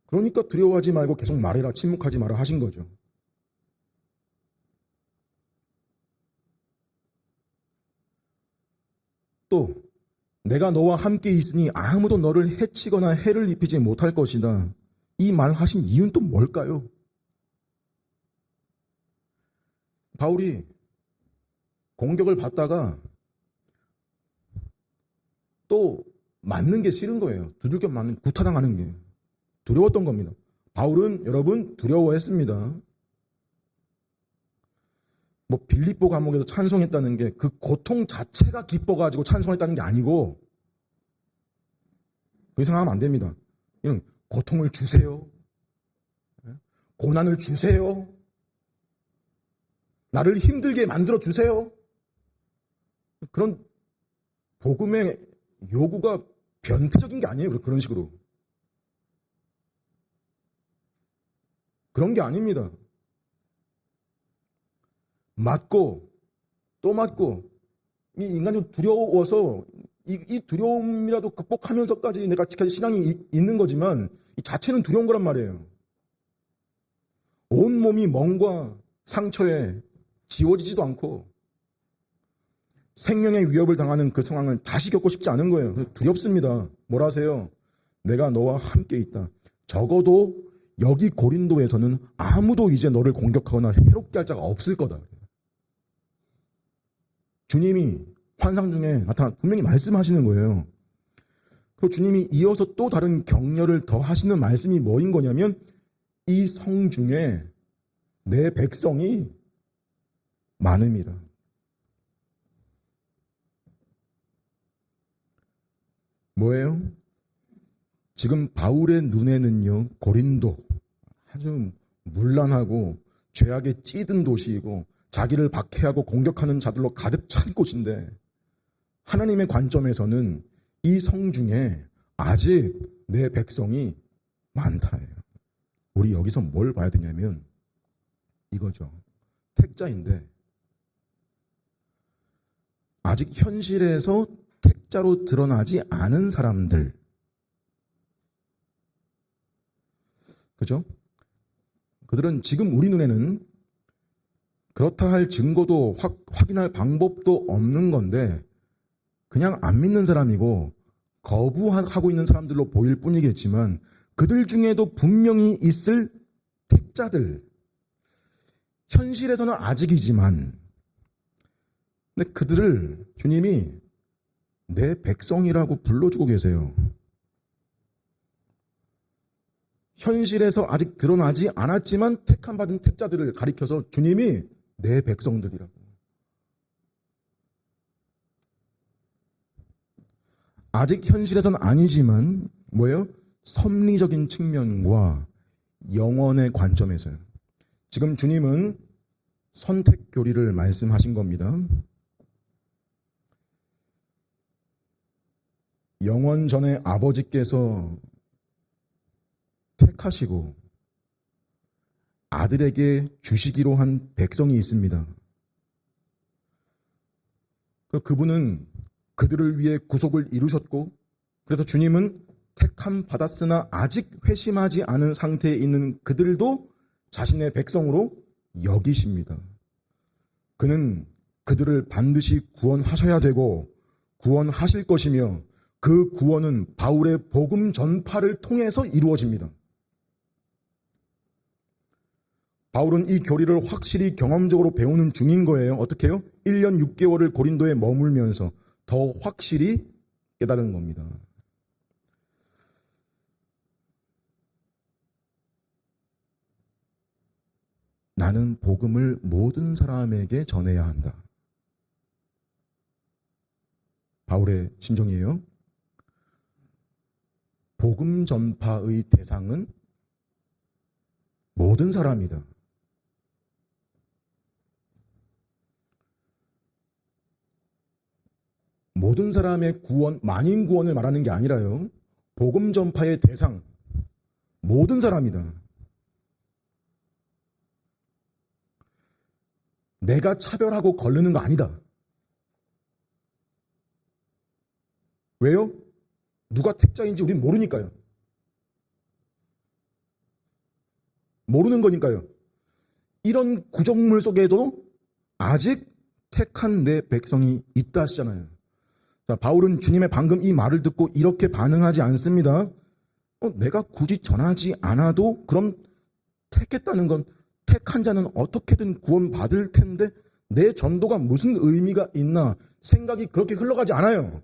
그러니까 두려워하지 말고 계속 말해라, 침묵하지 마라 하신 거죠. 또 내가 너와 함께 있으니 아무도 너를 해치거나 해를 입히지 못할 것이다. 이 말 하신 이유는 또 뭘까요? 바울이 공격을 받다가 또 맞는 게 싫은 거예요. 두들겨 맞는, 구타당하는 게 두려웠던 겁니다. 바울은 여러분 두려워했습니다. 뭐 빌립보 감옥에서 찬송했다는 게 그 고통 자체가 기뻐가지고 찬송했다는 게 아니고, 그렇게 생각하면 안 됩니다. 이런 고통을 주세요, 고난을 주세요, 나를 힘들게 만들어 주세요, 그런 복음의 요구가 변태적인 게 아니에요. 그런 식으로. 그런 게 아닙니다. 맞고 또 맞고, 이 인간이 두려워서 이 두려움이라도 극복하면서까지 내가 지켜질 신앙이 있는 거지만 이 자체는 두려운 거란 말이에요. 온몸이 멍과 상처에 지워지지도 않고 생명의 위협을 당하는 그 상황을 다시 겪고 싶지 않은 거예요. 두렵습니다. 뭘 하세요? 내가 너와 함께 있다. 적어도 여기 고린도에서는 아무도 이제 너를 공격하거나 해롭게 할 자가 없을 거다. 주님이 환상 중에 나타나 분명히 말씀하시는 거예요. 그리고 주님이 이어서 또 다른 격려를 더 하시는 말씀이 뭐인 거냐면, 이 성 중에 내 백성이 많음이라. 뭐예요? 지금 바울의 눈에는요, 고린도 아주 문란하고 죄악에 찌든 도시이고 자기를 박해하고 공격하는 자들로 가득 찬 곳인데, 하나님의 관점에서는 이 성 중에 아직 내 백성이 많다예요. 우리 여기서 뭘 봐야 되냐면 이거죠. 택자인데 아직 현실에서 택자로 드러나지 않은 사람들, 그죠? 그들은 지금 우리 눈에는 그렇다 할 증거도 확인할 방법도 없는 건데 그냥 안 믿는 사람이고 거부하고 있는 사람들로 보일 뿐이겠지만, 그들 중에도 분명히 있을 택자들, 현실에서는 아직이지만, 근데 그들을 주님이 내 백성이라고 불러주고 계세요. 현실에서 아직 드러나지 않았지만 택함받은 택자들을 가리켜서 주님이 내 백성들이라고. 아직 현실에서는 아니지만 뭐예요? 섭리적인 측면과 영원의 관점에서요. 지금 주님은 선택 교리를 말씀하신 겁니다. 영원 전에 아버지께서 택하시고 아들에게 주시기로 한 백성이 있습니다. 그분은 그들을 위해 구속을 이루셨고, 그래서 주님은 택함 받았으나 아직 회심하지 않은 상태에 있는 그들도 자신의 백성으로 여기십니다. 그는 그들을 반드시 구원하셔야 되고 구원하실 것이며, 그 구원은 바울의 복음 전파를 통해서 이루어집니다. 바울은 이 교리를 확실히 경험적으로 배우는 중인 거예요. 어떻게 해요? 1년 6개월을 고린도에 머물면서 더 확실히 깨달은 겁니다. 나는 복음을 모든 사람에게 전해야 한다. 바울의 심정이에요. 복음 전파의 대상은 모든 사람이다. 모든 사람의 구원, 만인 구원을 말하는 게 아니라요. 복음 전파의 대상, 모든 사람이다. 내가 차별하고 거르는 거 아니다. 왜요? 누가 택자인지 우린 모르니까요. 모르는 거니까요. 이런 구정물 속에도 아직 택한 내 백성이 있다 하시잖아요. 자, 바울은 주님의 방금 이 말을 듣고 이렇게 반응하지 않습니다. 내가 굳이 전하지 않아도 그럼 택했다는 건 택한 자는 어떻게든 구원받을 텐데 내 전도가 무슨 의미가 있나 생각이 그렇게 흘러가지 않아요.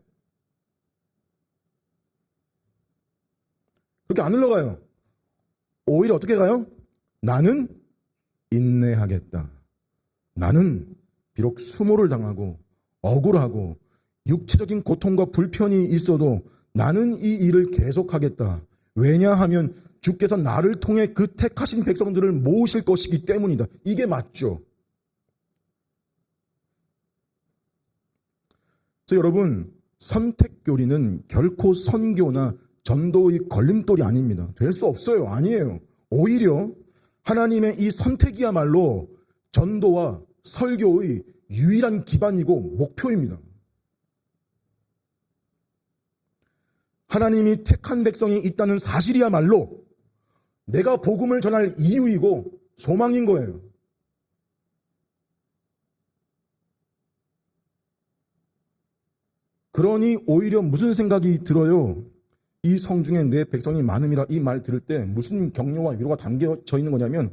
그렇게 안 흘러가요. 오히려 어떻게 가요? 나는 인내하겠다. 나는 비록 수모를 당하고 억울하고 육체적인 고통과 불편이 있어도 나는 이 일을 계속하겠다. 왜냐하면 주께서 나를 통해 그 택하신 백성들을 모으실 것이기 때문이다. 이게 맞죠. 그래서 여러분, 선택교리는 결코 선교나 전도의 걸림돌이 아닙니다. 될 수 없어요. 아니에요. 오히려 하나님의 이 선택이야말로 전도와 설교의 유일한 기반이고 목표입니다. 하나님이 택한 백성이 있다는 사실이야말로 내가 복음을 전할 이유이고 소망인 거예요. 그러니 오히려 무슨 생각이 들어요? 이 성중에 내 백성이 많음이라 이 말 들을 때 무슨 격려와 위로가 담겨져 있는 거냐면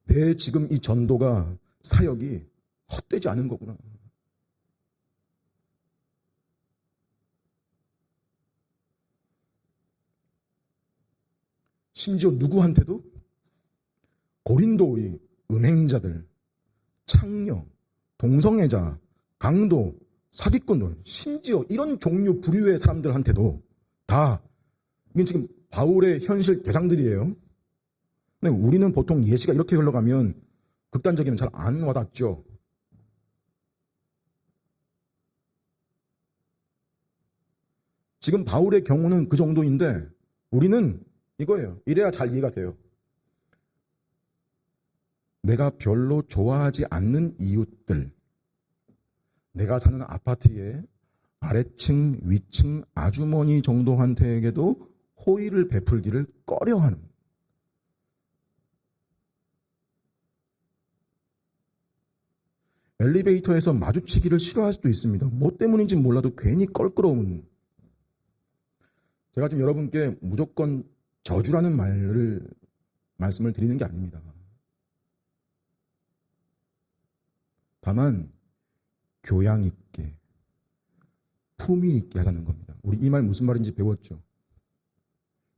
내 지금 이 전도가 사역이 헛되지 않은 거구나. 심지어 누구한테도 고린도의 음행자들, 창녀, 동성애자, 강도, 사기꾼들, 심지어 이런 종류 부류의 사람들한테도 다 이게 지금 바울의 현실 대상들이에요. 근데 우리는 보통 예시가 이렇게 흘러가면 극단적이면 잘 안 와닿죠. 지금 바울의 경우는 그 정도인데 우리는 이거예요. 이래야 잘 이해가 돼요. 내가 별로 좋아하지 않는 이웃들, 내가 사는 아파트에 아래층, 위층 아주머니 정도한테에게도 호의를 베풀기를 꺼려하는, 엘리베이터에서 마주치기를 싫어할 수도 있습니다. 뭐 때문인지 몰라도 괜히 껄끄러운. 제가 지금 여러분께 무조건 저주라는 말씀을 드리는 게 아닙니다. 다만 교양 있게, 품위 있게 하자는 겁니다. 우리 이 말 무슨 말인지 배웠죠?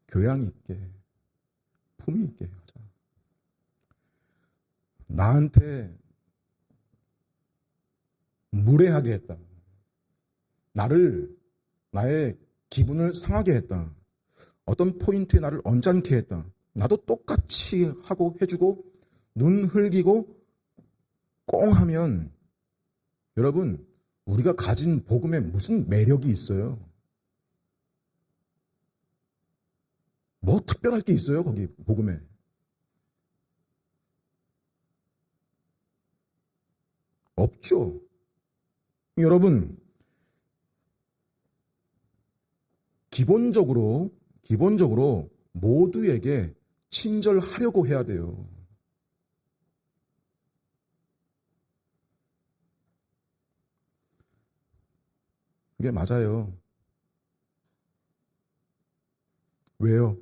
교양 있게, 품위 있게 하자. 나한테 무례하게 했다. 나의 기분을 상하게 했다. 어떤 포인트에 나를 언짢게 했다. 나도 똑같이 하고 해주고 눈 흘기고 꽁 하면 여러분 우리가 가진 복음에 무슨 매력이 있어요? 뭐 특별할 게 있어요 거기 복음에? 없죠. 여러분 기본적으로 모두에게 친절하려고 해야 돼요. 그게 맞아요. 왜요?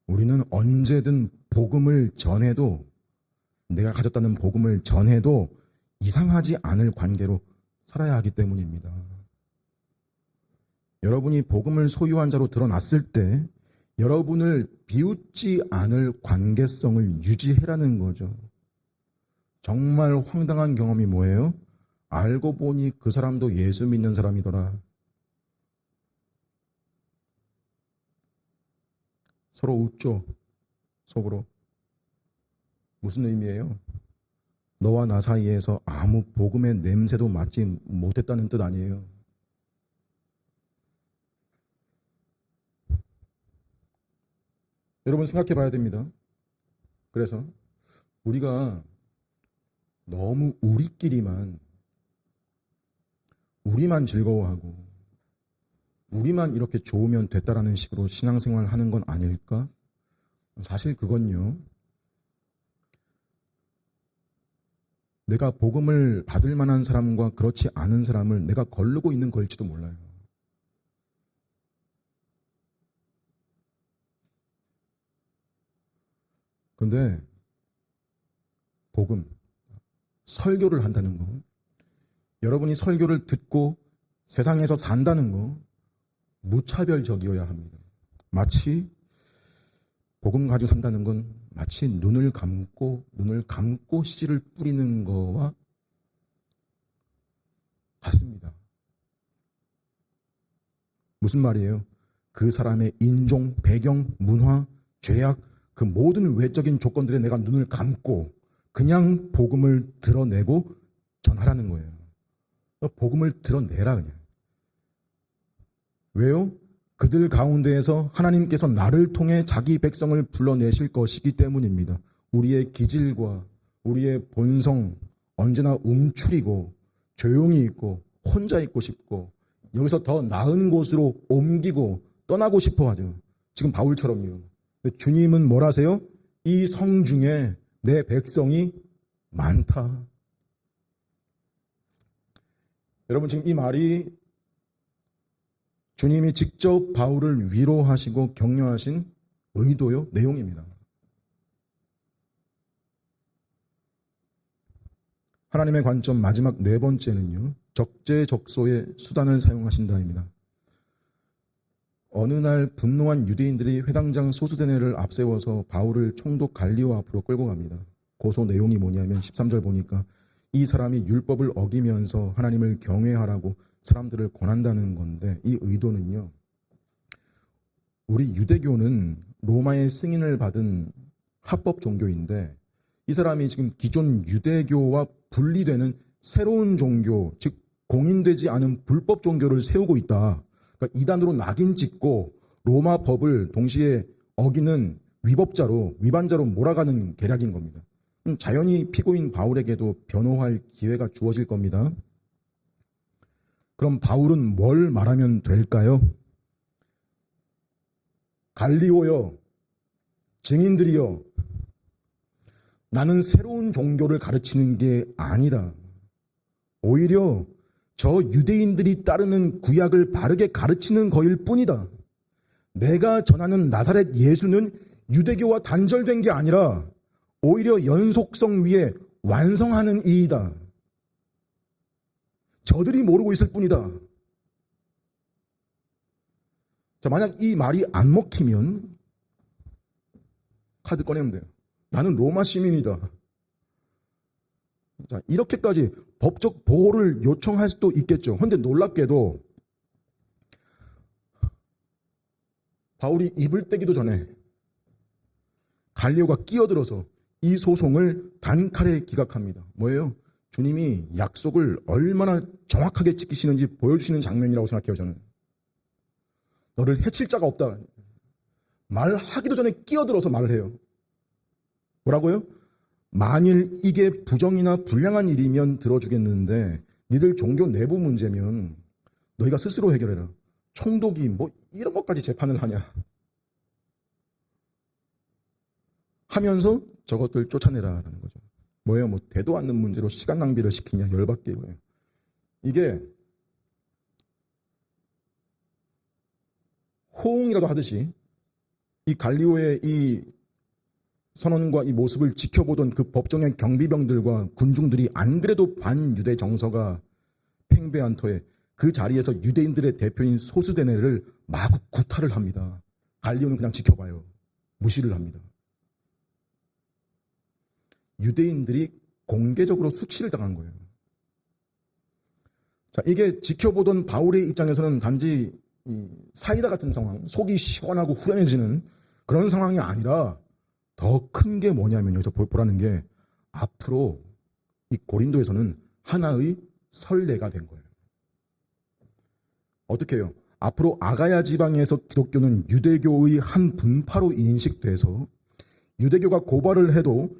우리는 언제든 복음을 전해도, 내가 가졌다는 복음을 전해도 이상하지 않을 관계로 살아야 하기 때문입니다. 여러분이 복음을 소유한 자로 드러났을 때 여러분을 비웃지 않을 관계성을 유지해라는 거죠. 정말 황당한 경험이 뭐예요? 알고 보니 그 사람도 예수 믿는 사람이더라. 서로 웃죠. 속으로. 무슨 의미예요? 너와 나 사이에서 아무 복음의 냄새도 맡지 못했다는 뜻 아니에요. 여러분 생각해 봐야 됩니다. 그래서 우리가 너무 우리만 즐거워하고 우리만 이렇게 좋으면 됐다라는 식으로 신앙생활을 하는 건 아닐까? 사실 그건요, 내가 복음을 받을 만한 사람과 그렇지 않은 사람을 내가 거르고 있는 걸지도 몰라요. 그런데 복음, 설교를 한다는 거, 여러분이 설교를 듣고 세상에서 산다는 거 무차별적이어야 합니다. 마치 복음 가지고 산다는 건 마치 눈을 감고 씨를 뿌리는 거와 같습니다. 무슨 말이에요? 그 사람의 인종, 배경, 문화, 죄악, 그 모든 외적인 조건들에 내가 눈을 감고 그냥 복음을 드러내고 전하라는 거예요. 복음을 드러내라 그냥. 왜요? 그들 가운데에서 하나님께서 나를 통해 자기 백성을 불러내실 것이기 때문입니다. 우리의 기질과 우리의 본성, 언제나 움츠리고 조용히 있고 혼자 있고 싶고 여기서 더 나은 곳으로 옮기고 떠나고 싶어 하죠. 지금 바울처럼요. 근데 주님은 뭘 하세요? 이 성 중에 내 백성이 많다. 여러분, 지금 이 말이 주님이 직접 바울을 위로하시고 격려하신 의도요, 내용입니다. 하나님의 관점 마지막 네 번째는요, 적재적소의 수단을 사용하신다입니다. 어느 날 분노한 유대인들이 회당장 소수대네를 앞세워서 바울을 총독 갈리오 앞으로 끌고 갑니다. 고소 내용이 뭐냐면 13절 보니까 이 사람이 율법을 어기면서 하나님을 경외하라고 사람들을 권한다는 건데, 이 의도는요, 우리 유대교는 로마의 승인을 받은 합법 종교인데 이 사람이 지금 기존 유대교와 분리되는 새로운 종교, 즉 공인되지 않은 불법 종교를 세우고 있다. 그러니까 이단으로 낙인 찍고 로마 법을 동시에 어기는 위반자로 몰아가는 계략인 겁니다. 자연히 피고인 바울에게도 변호할 기회가 주어질 겁니다. 그럼 바울은 뭘 말하면 될까요? 갈리오여, 증인들이여, 나는 새로운 종교를 가르치는 게 아니다. 오히려 저 유대인들이 따르는 구약을 바르게 가르치는 거일 뿐이다. 내가 전하는 나사렛 예수는 유대교와 단절된 게 아니라 오히려 연속성 위에 완성하는 이이다. 저들이 모르고 있을 뿐이다. 자, 만약 이 말이 안 먹히면 카드 꺼내면 돼요. 나는 로마 시민이다. 자, 이렇게까지 법적 보호를 요청할 수도 있겠죠. 그런데 놀랍게도 바울이 입을 떼기도 전에 갈리오가 끼어들어서 이 소송을 단칼에 기각합니다. 뭐예요? 주님이 약속을 얼마나 정확하게 지키시는지 보여주시는 장면이라고 생각해요, 저는. 너를 해칠 자가 없다. 말하기도 전에 끼어들어서 말을 해요. 뭐라고요? 만일 이게 부정이나 불량한 일이면 들어주겠는데 니들 종교 내부 문제면 너희가 스스로 해결해라. 총독이 뭐 이런 것까지 재판을 하냐 하면서 저것들 쫓아내라라는 거죠. 뭐예요? 뭐 되도 않는 문제로 시간 낭비를 시키냐, 열받게 이거예요. 이게 호응이라도 하듯이 이 갈리오의 이 선언과 이 모습을 지켜보던 그 법정의 경비병들과 군중들이 안 그래도 반유대 정서가 팽배한 터에 그 자리에서 유대인들의 대표인 소스데네를 마구 구타를 합니다. 갈리오는 그냥 지켜봐요. 무시를 합니다. 유대인들이 공개적으로 수치를 당한 거예요. 자, 이게 지켜보던 바울의 입장에서는 단지 사이다 같은 상황, 속이 시원하고 후련해지는 그런 상황이 아니라 더 큰 게 뭐냐면, 여기서 보라는 게 앞으로 이 고린도에서는 하나의 선례가 된 거예요. 어떻게 해요? 앞으로 아가야 지방에서 기독교는 유대교의 한 분파로 인식돼서 유대교가 고발을 해도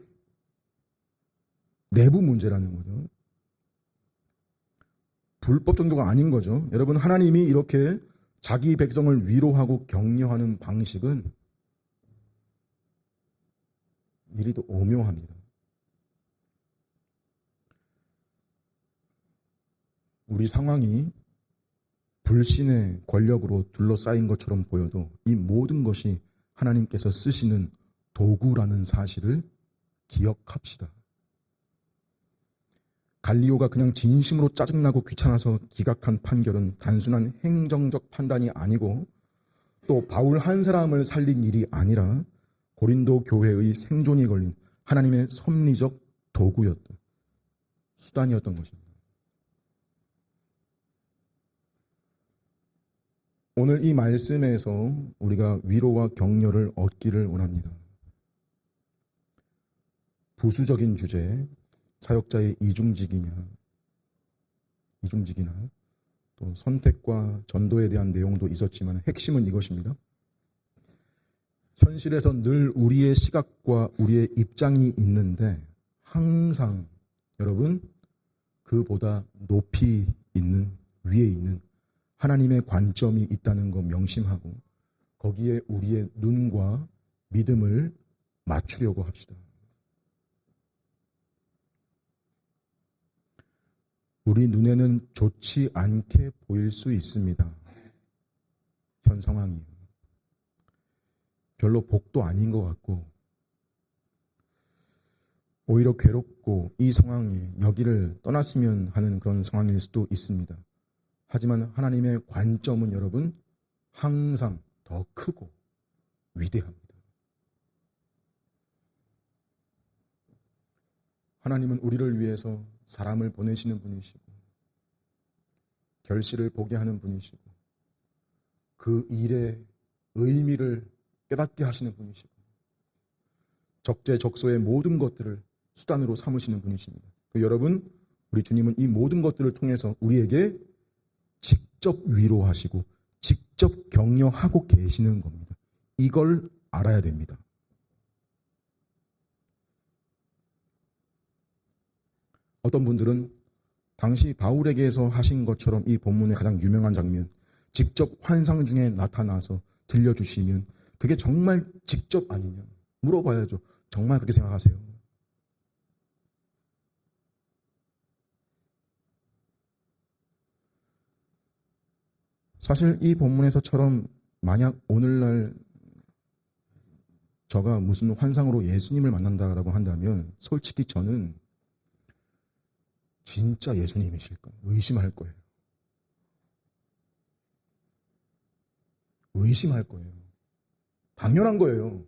내부 문제라는 거죠. 불법 종교가 아닌 거죠. 여러분, 하나님이 이렇게 자기 백성을 위로하고 격려하는 방식은 이리도 오묘합니다. 우리 상황이 불신의 권력으로 둘러싸인 것처럼 보여도 이 모든 것이 하나님께서 쓰시는 도구라는 사실을 기억합시다. 갈리오가 그냥 진심으로 짜증나고 귀찮아서 기각한 판결은 단순한 행정적 판단이 아니고 또 바울 한 사람을 살린 일이 아니라 고린도 교회의 생존이 걸린 하나님의 섭리적 도구였던, 수단이었던 것입니다. 오늘 이 말씀에서 우리가 위로와 격려를 얻기를 원합니다. 부수적인 주제, 사역자의 이중직이나 또 선택과 전도에 대한 내용도 있었지만 핵심은 이것입니다. 현실에서 늘 우리의 시각과 우리의 입장이 있는데 항상 여러분 그보다 높이 있는, 위에 있는 하나님의 관점이 있다는 거 명심하고 거기에 우리의 눈과 믿음을 맞추려고 합시다. 우리 눈에는 좋지 않게 보일 수 있습니다. 현 상황이 별로 복도 아닌 것 같고 오히려 괴롭고 이 상황에 여기를 떠났으면 하는 그런 상황일 수도 있습니다. 하지만 하나님의 관점은 여러분 항상 더 크고 위대합니다. 하나님은 우리를 위해서 사람을 보내시는 분이시고 결실을 보게 하는 분이시고 그 일의 의미를 깨닫게 하시는 분이시고 적재적소의 모든 것들을 수단으로 삼으시는 분이십니다. 여러분, 우리 주님은 이 모든 것들을 통해서 우리에게 직접 위로하시고 직접 격려하고 계시는 겁니다. 이걸 알아야 됩니다. 어떤 분들은 당시 바울에게서 하신 것처럼 이 본문의 가장 유명한 장면, 직접 환상 중에 나타나서 들려주시면 그게 정말 직접 아니냐 물어봐야죠. 정말 그렇게 생각하세요? 사실 이 본문에서처럼 만약 오늘날 저가 무슨 환상으로 예수님을 만난다라고 한다면 솔직히 저는 진짜 예수님이실까 의심할 거예요. 의심할 거예요. 당연한 거예요.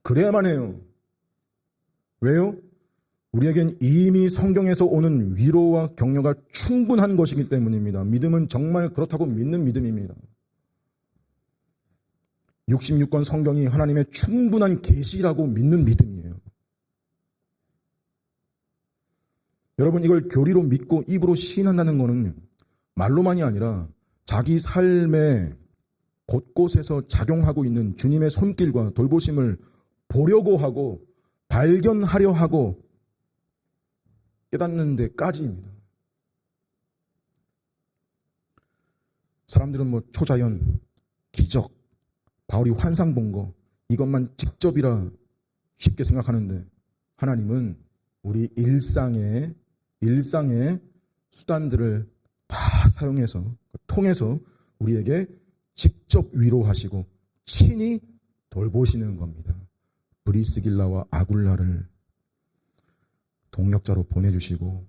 그래야만 해요. 왜요? 우리에겐 이미 성경에서 오는 위로와 격려가 충분한 것이기 때문입니다. 믿음은 정말 그렇다고 믿는 믿음입니다. 66권 성경이 하나님의 충분한 계시라고 믿는 믿음이에요. 여러분, 이걸 교리로 믿고 입으로 시인한다는 것은 말로만이 아니라 자기 삶의 곳곳에서 작용하고 있는 주님의 손길과 돌보심을 보려고 하고 발견하려 하고 깨닫는 데까지입니다. 사람들은 뭐 초자연, 기적, 바울이 환상 본 거 이것만 직접이라 쉽게 생각하는데 하나님은 우리 일상의 수단들을 다 사용해서 통해서 우리에게 직접 위로하시고 친히 돌보시는 겁니다. 브리스길라와 아굴라를 동역자로 보내주시고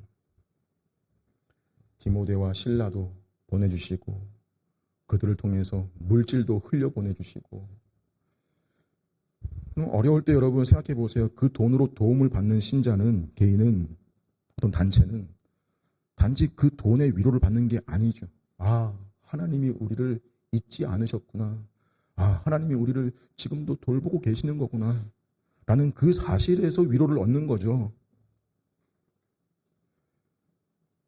디모데와 실라도 보내주시고 그들을 통해서 물질도 흘려보내주시고 어려울 때 여러분 생각해 보세요. 그 돈으로 도움을 받는 신자는 개인은 어떤 단체는 단지 그 돈의 위로를 받는 게 아니죠. 아, 하나님이 우리를 잊지 않으셨구나. 아, 하나님이 우리를 지금도 돌보고 계시는 거구나. 라는 그 사실에서 위로를 얻는 거죠.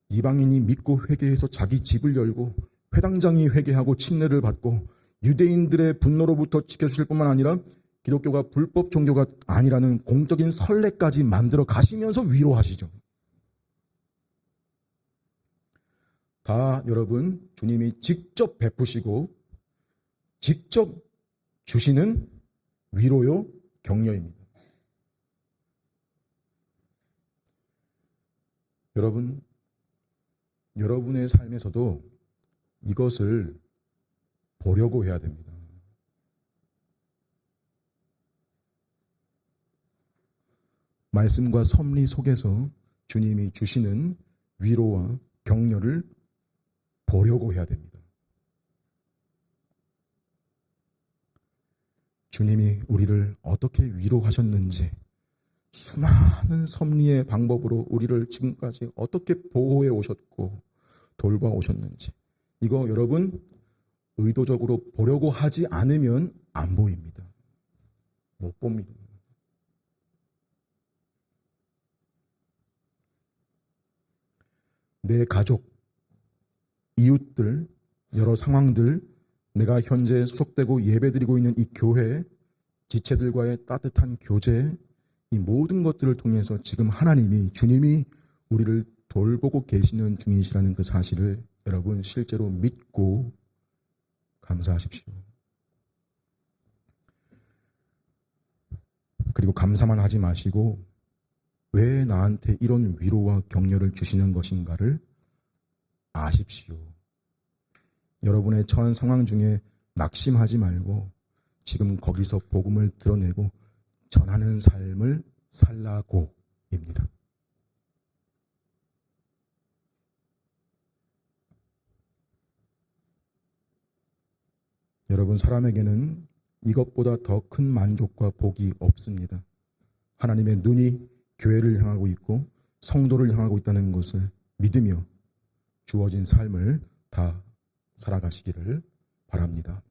이방인이 믿고 회개해서 자기 집을 열고 회당장이 회개하고 침례를 받고 유대인들의 분노로부터 지켜주실 뿐만 아니라 기독교가 불법 종교가 아니라는 공적인 선례까지 만들어 가시면서 위로하시죠. 다 여러분 주님이 직접 베푸시고 직접 주시는 위로요, 격려입니다. 여러분, 여러분의 삶에서도 이것을 보려고 해야 됩니다. 말씀과 섭리 속에서 주님이 주시는 위로와 격려를 보려고 해야 됩니다. 주님이 우리를 어떻게 위로하셨는지, 수많은 섭리의 방법으로 우리를 지금까지 어떻게 보호해 오셨고 돌봐 오셨는지, 이거 여러분 의도적으로 보려고 하지 않으면 안 보입니다. 못 봅니다. 내 가족, 이웃들, 여러 상황들, 내가 현재 소속되고 예배드리고 있는 이 교회, 지체들과의 따뜻한 교제, 이 모든 것들을 통해서 지금 하나님이, 주님이 우리를 돌보고 계시는 중이시라는 그 사실을 여러분 실제로 믿고 감사하십시오. 그리고 감사만 하지 마시고 왜 나한테 이런 위로와 격려를 주시는 것인가를 아십시오. 여러분의 처한 상황 중에 낙심하지 말고 지금 거기서 복음을 드러내고 전하는 삶을 살라고입니다. 여러분, 사람에게는 이것보다 더 큰 만족과 복이 없습니다. 하나님의 눈이 교회를 향하고 있고 성도를 향하고 있다는 것을 믿으며 주어진 삶을 다 살아가시기를 바랍니다.